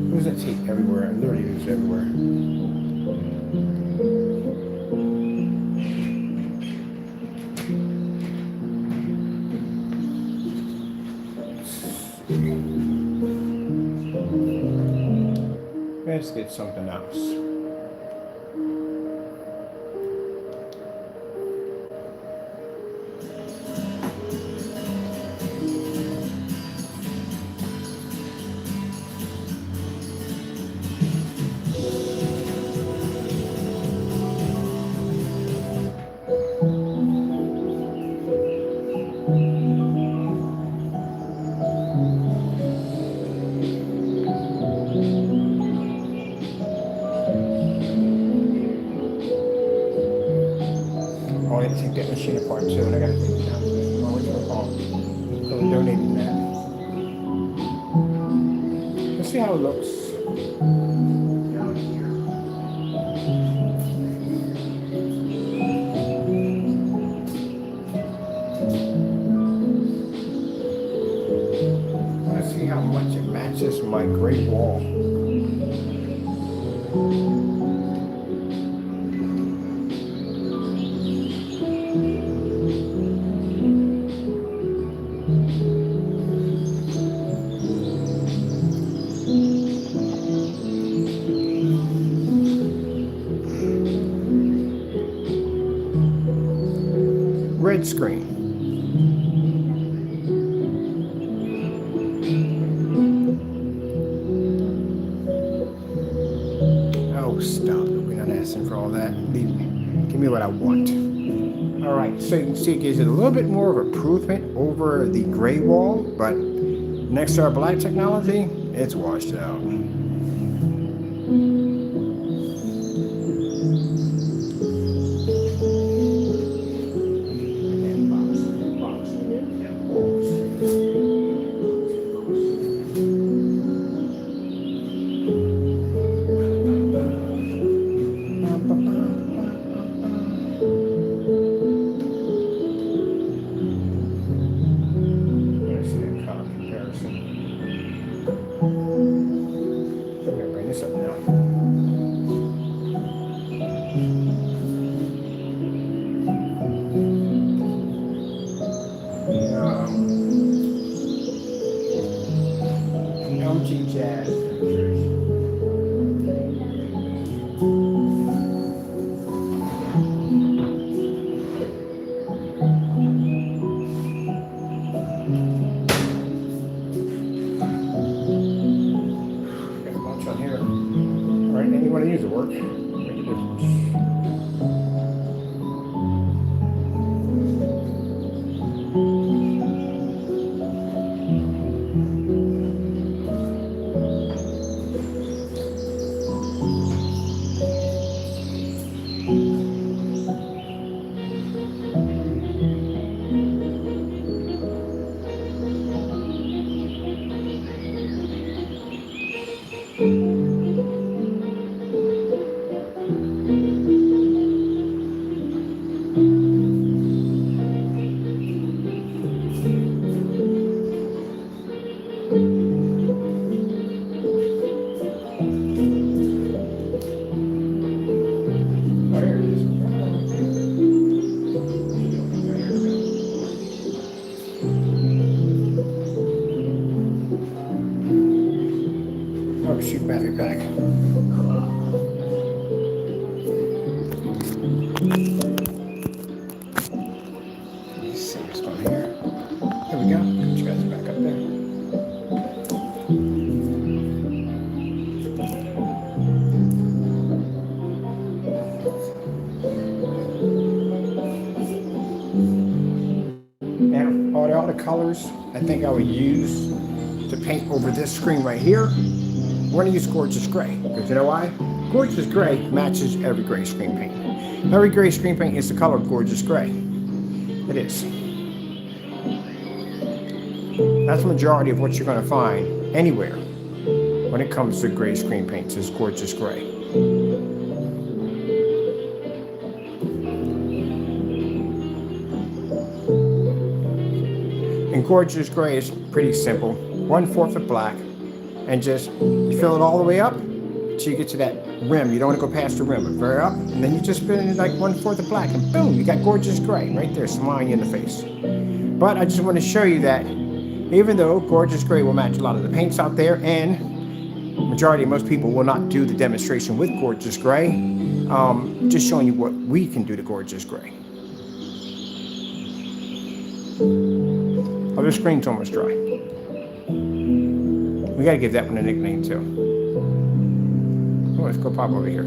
There's a tape everywhere. I literally use it everywhere. Let's get something else. Oh, I had to take that machine apart too, and I gotta take it down to the original hall. So I'm donating that. Let's see how it looks down here. Let's see how much it matches my gray wall. Red screen. Oh, stop it. We're not asking for all that. Leave me. Give me what I want. All right, so you can see it gives it a little bit more of improvement over the gray wall, but next to our black technology, it's washed out. LG Jazz. Got a bunch on here. All right, any one of these will work. Make a difference. see what's going on here. There we go. Put you guys back up there. Now, all the colors I think I would use to paint over this screen right here, we're going to use Gorgeous Gray. Because you know why? Gorgeous Gray matches every gray screen paint. Every gray screen paint is the color of Gorgeous Gray. It is. That's the majority of what you're going to find anywhere when it comes to gray screen paints is Gorgeous Gray. And Gorgeous Gray is pretty simple. 1/4 of black, and just you fill it all the way up till you get to that rim. You don't want to go past the rim, but very up, and then you just fill it in like 1/4 of black, and boom, you got Gorgeous Gray right there, smiling you in the face. But I just want to show you that even though Gorgeous Gray will match a lot of the paints out there, and majority of most people will not do the demonstration with Gorgeous Gray, just showing you what we can do to Gorgeous Gray. Oh, the screen's almost dry. We gotta give that one a nickname too. Oh, let's go pop over here.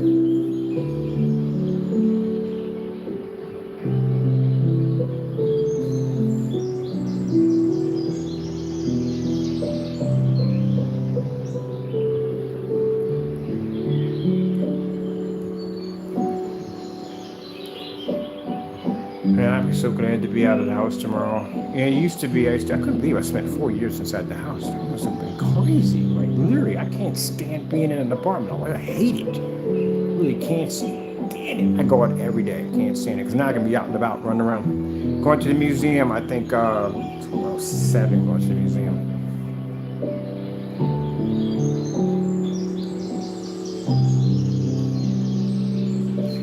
Man, I'd be so glad to be out of the house tomorrow. Yeah, it used to be, I couldn't believe I spent 4 years inside the house. It must have been crazy. Like, literally, I can't stand being in an apartment. I hate it. Really can't stand it. I go out every day. Can't stand it. Because now I can be out and about, running around. Going to the museum, I think, 7 going to the museum.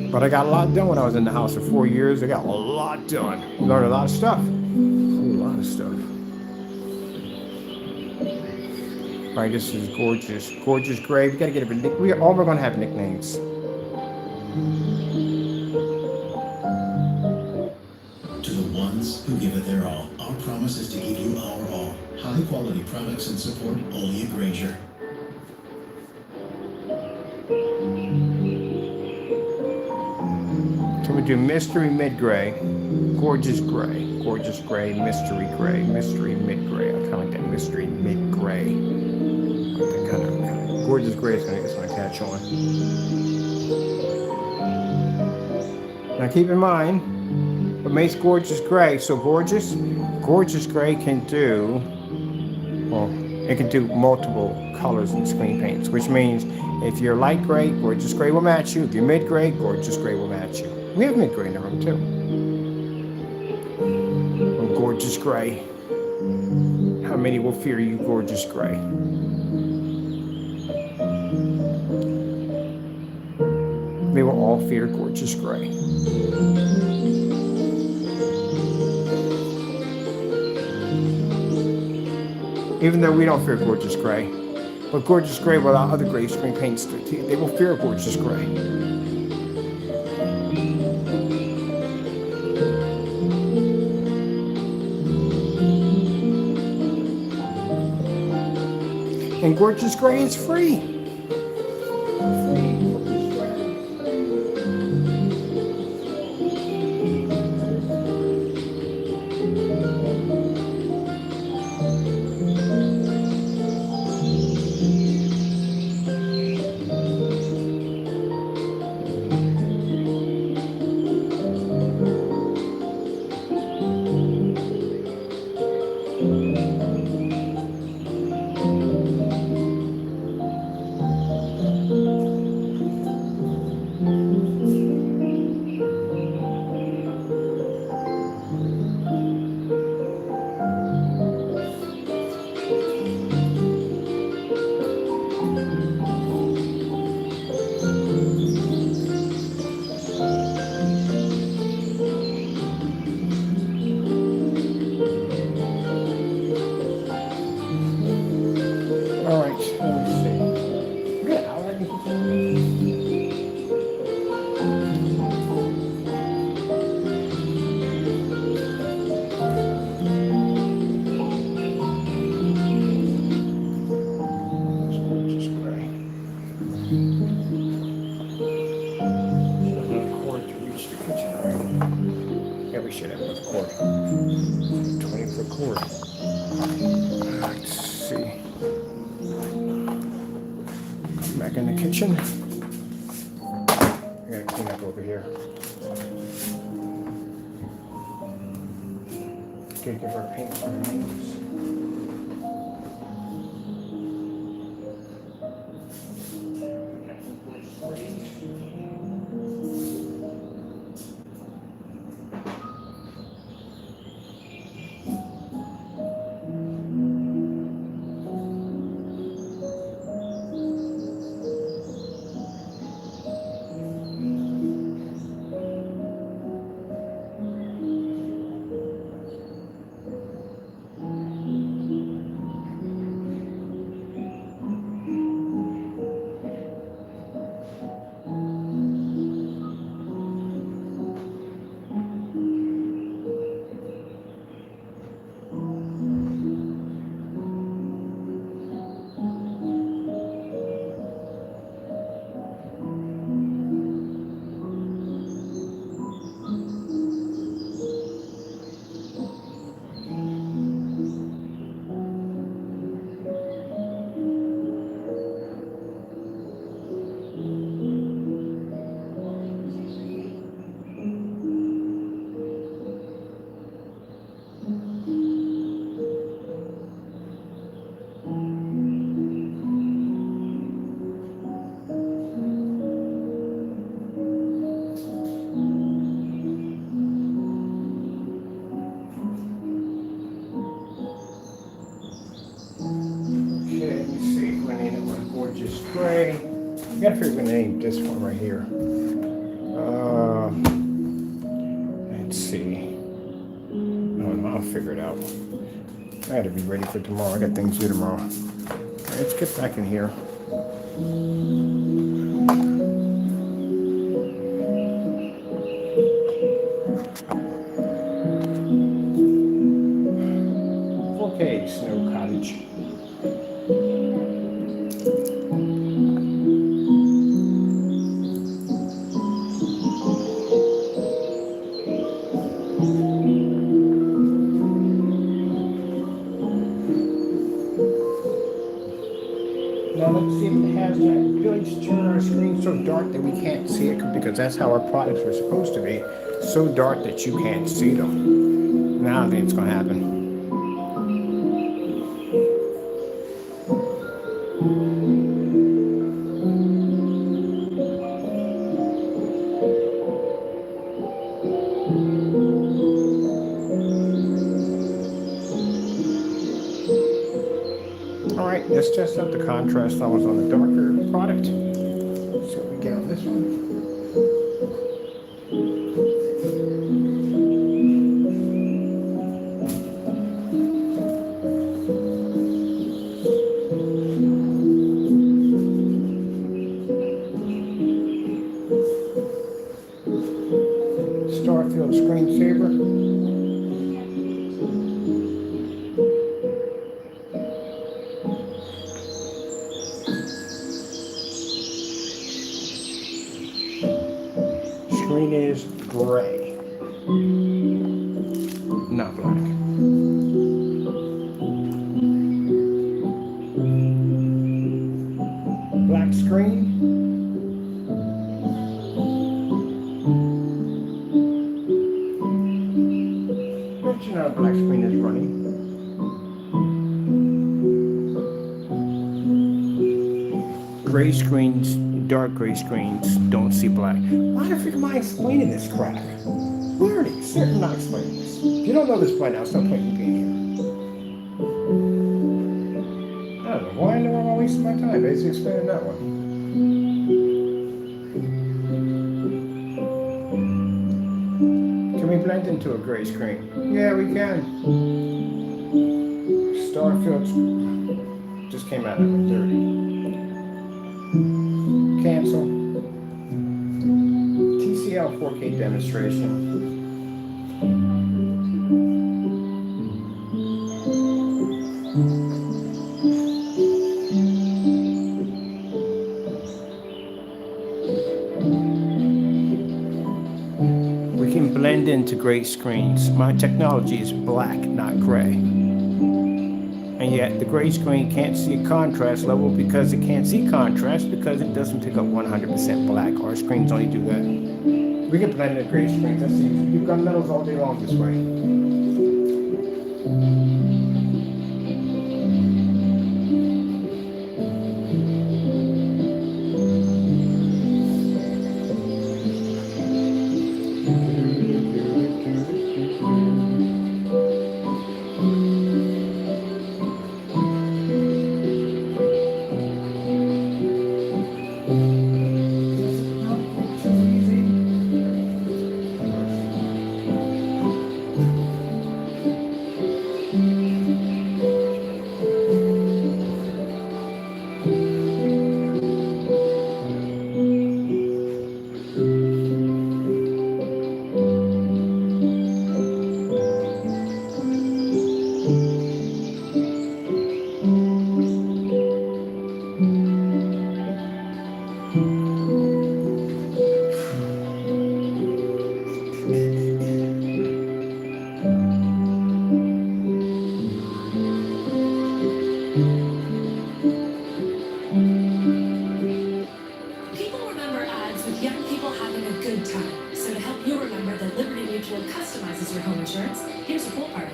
But I got a lot done when I was in the house for 4 years. I got a lot done. Learned a lot of stuff. A lot of stuff. All right, this is Gorgeous. Gorgeous Gray. We gotta get we're gonna have nicknames. To the ones who give it their all, our promise is to give you our all. High quality products and support only at Granger. So we do Mystery Mid Gray, Gorgeous Gray, Gorgeous Gray, Mystery Gray, Mystery Mid Gray. I kind of like that Mystery Mid Gray. That kind of Gorgeous Gray is going to catch on. Now keep in mind, what makes Gorgeous Gray so gorgeous? Gorgeous Gray can do, well, it can do multiple colors in screen paints, which means if you're light gray, Gorgeous Gray will match you. If you're mid gray, Gorgeous Gray will match you. We have mid gray in the room too. Oh, Gorgeous Gray. How many will fear you, Gorgeous Gray? They will all fear Gorgeous Gray. Even though we don't fear Gorgeous Gray, but Gorgeous Gray will allow other gray screen paints they will fear Gorgeous Gray. And Gorgeous Gray is free. cord. 20-foot cord. Let's see. Back in the kitchen. I gotta clean up over here. Okay, give her paint on her nails. Gray. I gotta figure the name this one right here. Let's see. Oh no, I'll figure it out. I gotta be ready for tomorrow. I got things to do tomorrow. Right, let's get back in here. Okay, Snow Cottage. Now let's see if it has that ability to turn our screen so dark that we can't see it, because that's how our products are supposed to be. So dark that you can't see them. Now I think it's going to happen. Alright, let's test out the contrast levels on the darker product. Let's see what we get on this one. Starfield screensaver. Screen is gray, not black. Black screen. But you know, black screen is running. Gray screens, dark gray screens don't see black. Why the frick am I explaining this crap? Learning, I'm not explaining this. If you don't know this by now, stop playing the game here. I don't know why in the world I'm wasting my time basically explaining that one. Can we blend into a gray screen? Yeah, we can. Starfield just came out at 30. Cancel. TCL 4K demonstration. We can blend into gray screens. My technology is black, not gray. And yet the gray screen can't see a contrast level because it can't see contrast because it doesn't pick up 100% black. Our screens only do that. We can blend the gray screens. That's easy. You've got metals all day long this way. People remember ads with young people having a good time. So to help you remember that Liberty Mutual customizes your home insurance, here's a cool part.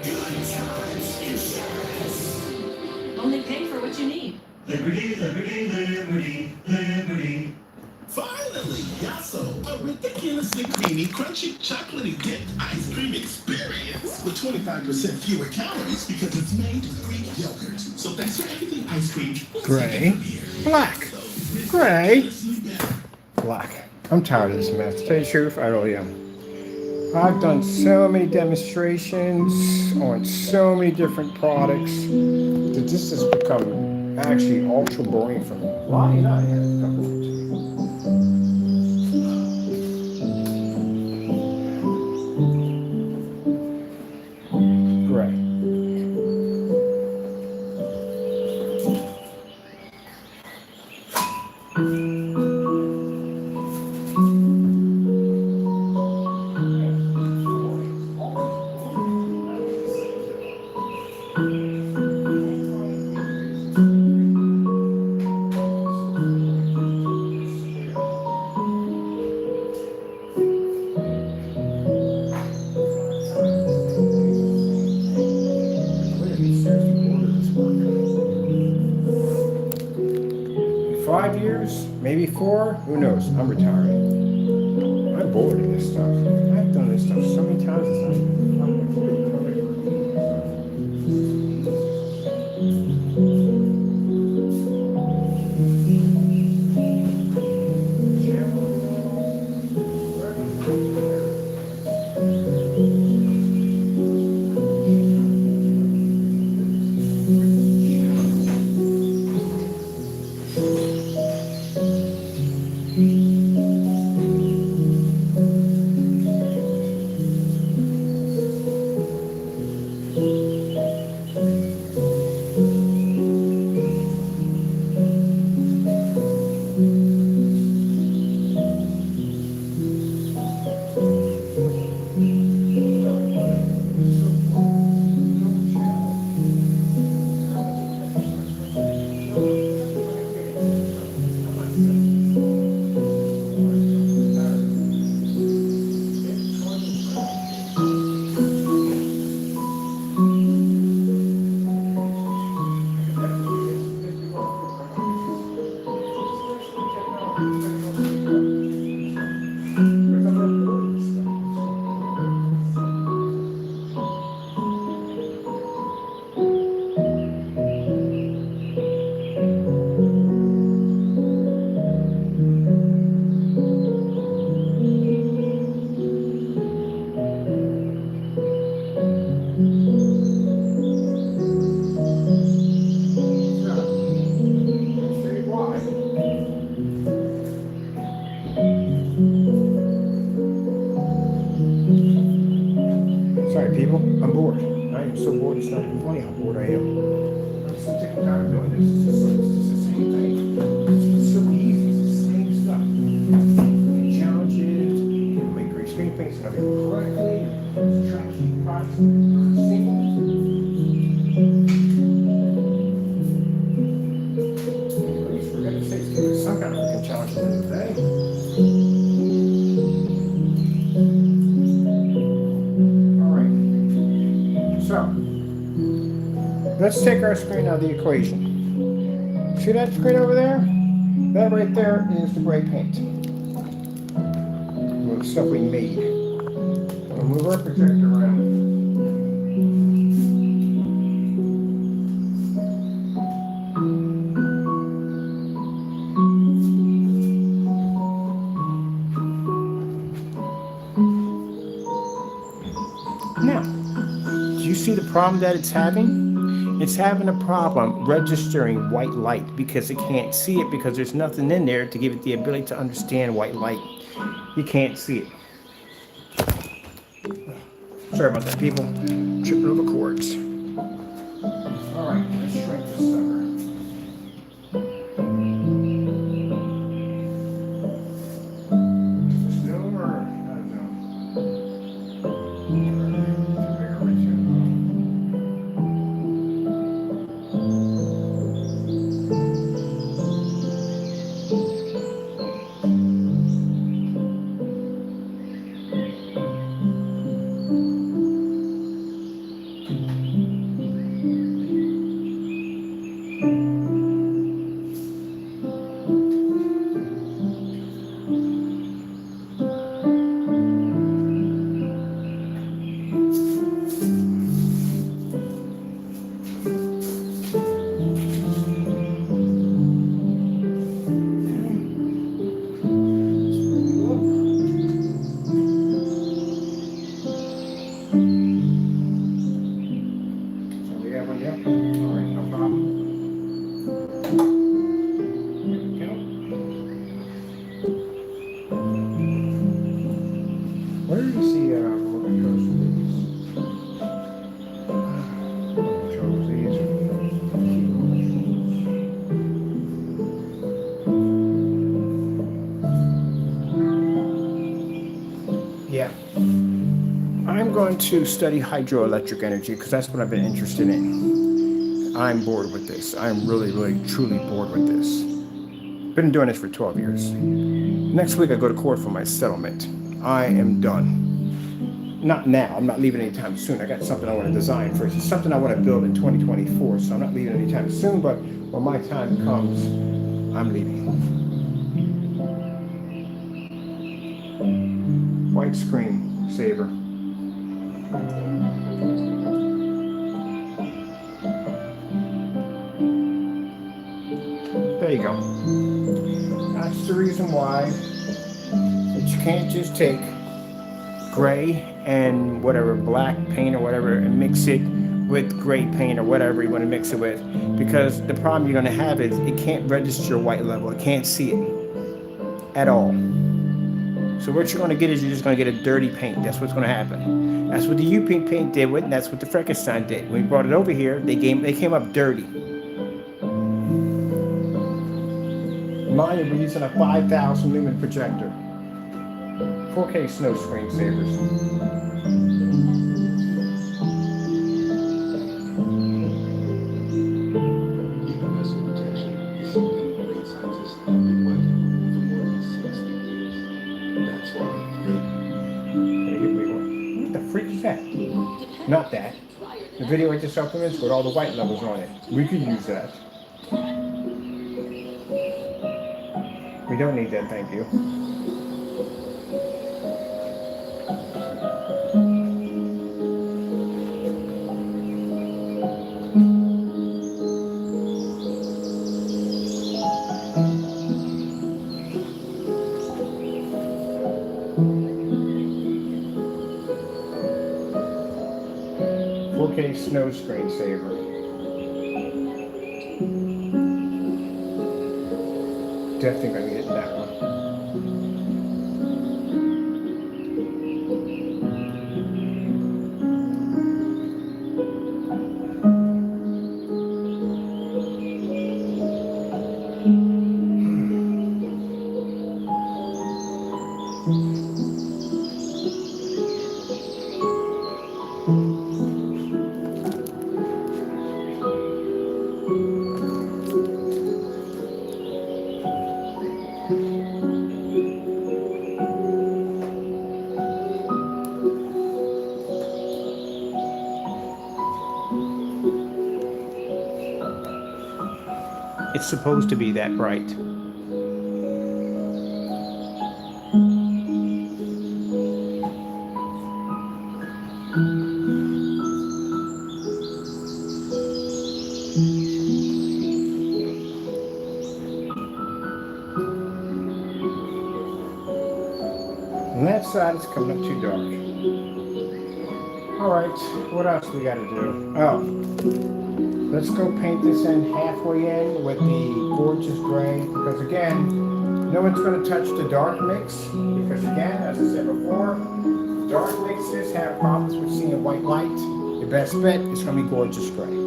Only pay for what you need. Liberty, liberty, liberty, liberty. Finally, Yasso, a ridiculously creamy, crunchy, chocolatey dipped ice cream experience with 25% fewer calories because it's made with Greek yogurt. So that's for everything ice cream. Gray, black, gray, black. I'm tired of this mess. To tell you the truth, I really am. I've done so many demonstrations on so many different products that this has become actually ultra boring for me. Why not? Gray. 5 years, maybe 4, who knows? I'm retiring. I'm bored of this stuff. I've done this stuff so many times. It's not even Sorry, people. I'm bored. I am so bored. It's not even funny how bored I am. I'm so sick and tired of doing this. It's just the same thing. It's so easy. It's the same stuff. You challenge it. You make great screen things. It's not even correctly. out. See? For goodness sakes, give it some kind of freaking challenge today. Alright. So, let's take our screen out of the equation. See that screen over there? That right there is the gray paint. Well, the stuff we made. We'll move our projector around. Now, do you see the problem that it's having? It's having a problem registering white light because it can't see it because there's nothing in there to give it the ability to understand white light. You can't see it. Sorry about that, people. Tripping over cords. All right, let's shrink this sucker. Still or I don't know. Where do you see remote controls for these? Controls these Yeah. I'm going to study hydroelectric energy because that's what I've been interested in. I'm bored with this. I'm really, really, truly bored with this. Been doing this for 12 years. Next week I go to court for my settlement. I am done. Not now. I'm not leaving anytime soon. I got something I want to design first. It's something I want to build in 2024, so I'm not leaving anytime soon, but when my time comes, I'm leaving. White screen saver. There you go. That's the reason why that you can't just take gray and whatever, black paint or whatever, and mix it with gray paint or whatever you want to mix it with, because the problem you're going to have is it can't register your white level. It can't see it at all. So what you're going to get is you're just going to get a dirty paint. That's what's going to happen. That's what the U paint did with, and that's what the Frankenstein did. When we brought it over here, they came up dirty. Mine, we're using a 5,000 lumen projector. 4K snow screensavers. Universal protection is something marine scientists have been working on for more than 60 years. That's why What the freak is that? Not that. The video with the supplements with all the white levels on it. We could use that. We don't need that, thank you. Snow screensaver. Definitely gonna get that one. it's supposed to be that bright. On that side, it's coming up too dark. All right, what else we got to do? Oh, let's go paint this in halfway in with the gorgeous gray, because again, no one's going to touch the dark mix, because again, as I said before, dark mixes have problems with seeing white light. Your best bet is going to be gorgeous gray.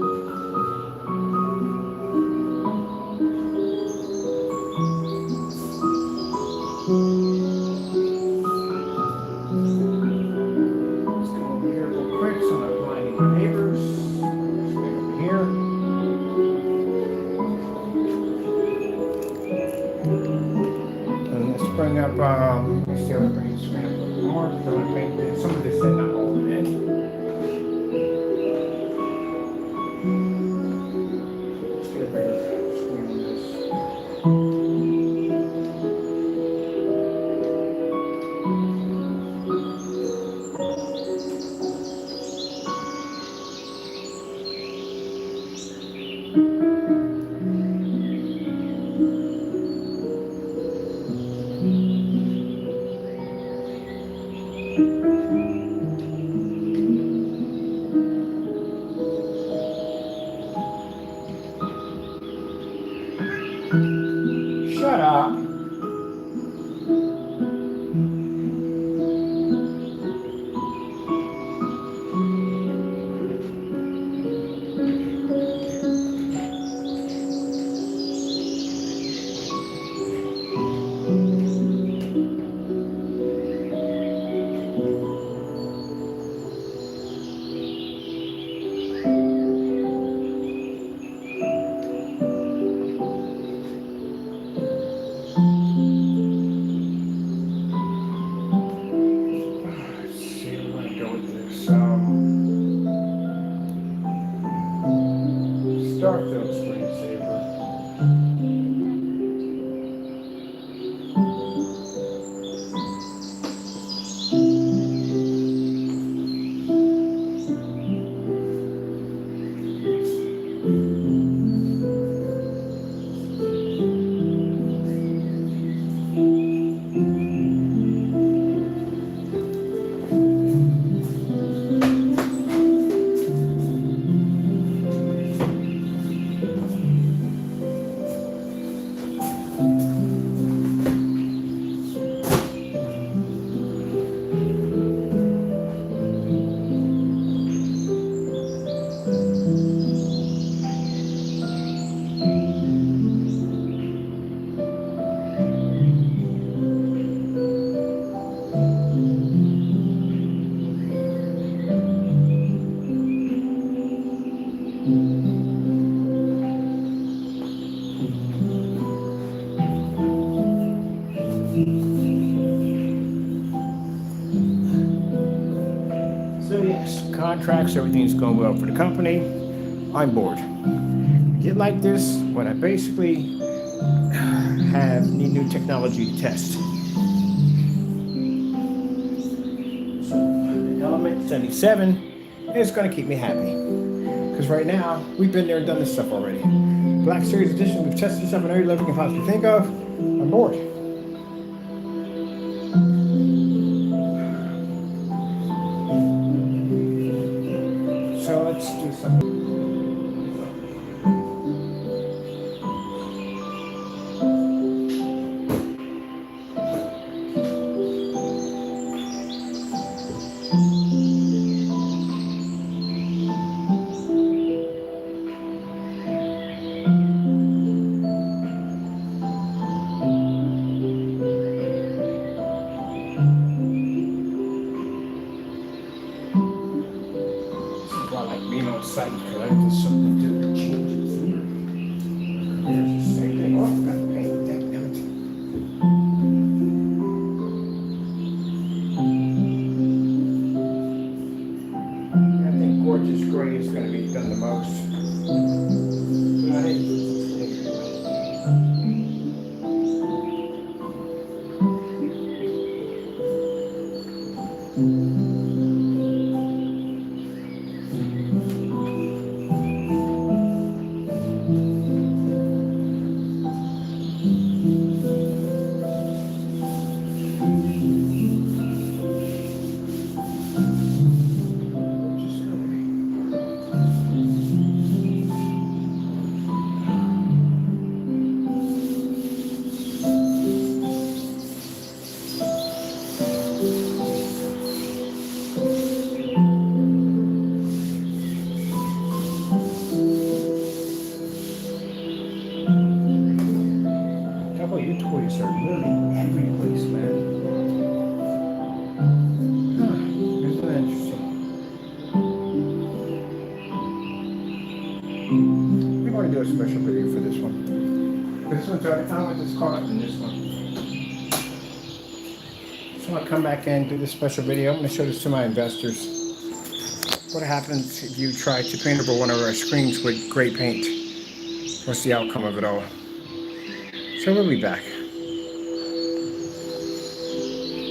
Bring up, let's see, I'll bring this around a little more. So I'm going to paint some of this in, not all of it. Let's get a bigger screen on this. Shut up. Starfield screensaver. So yes, contracts, everything's going well for the company. I'm bored. Get like this when I basically need new technology to test. So the Element 77 is going to keep me happy. Because right now, we've been there and done this stuff already. Black Series Edition, we've tested this up on every level you can possibly think of. I'm bored. So let's do something. Being on site because I did something to do changes here. There's the same thing. Oh, I forgot to paint that. Damn it. I think gorgeous gray is going to be done the most. But I didn't put this in here. We're going to do a special video for this one. This one's already, I want this caught up in this one. So I'll come back in, do this special video. I'm going to show this to my investors. What happens if you try to paint over one of our screens with gray paint? What's the outcome of it all? So we'll be back.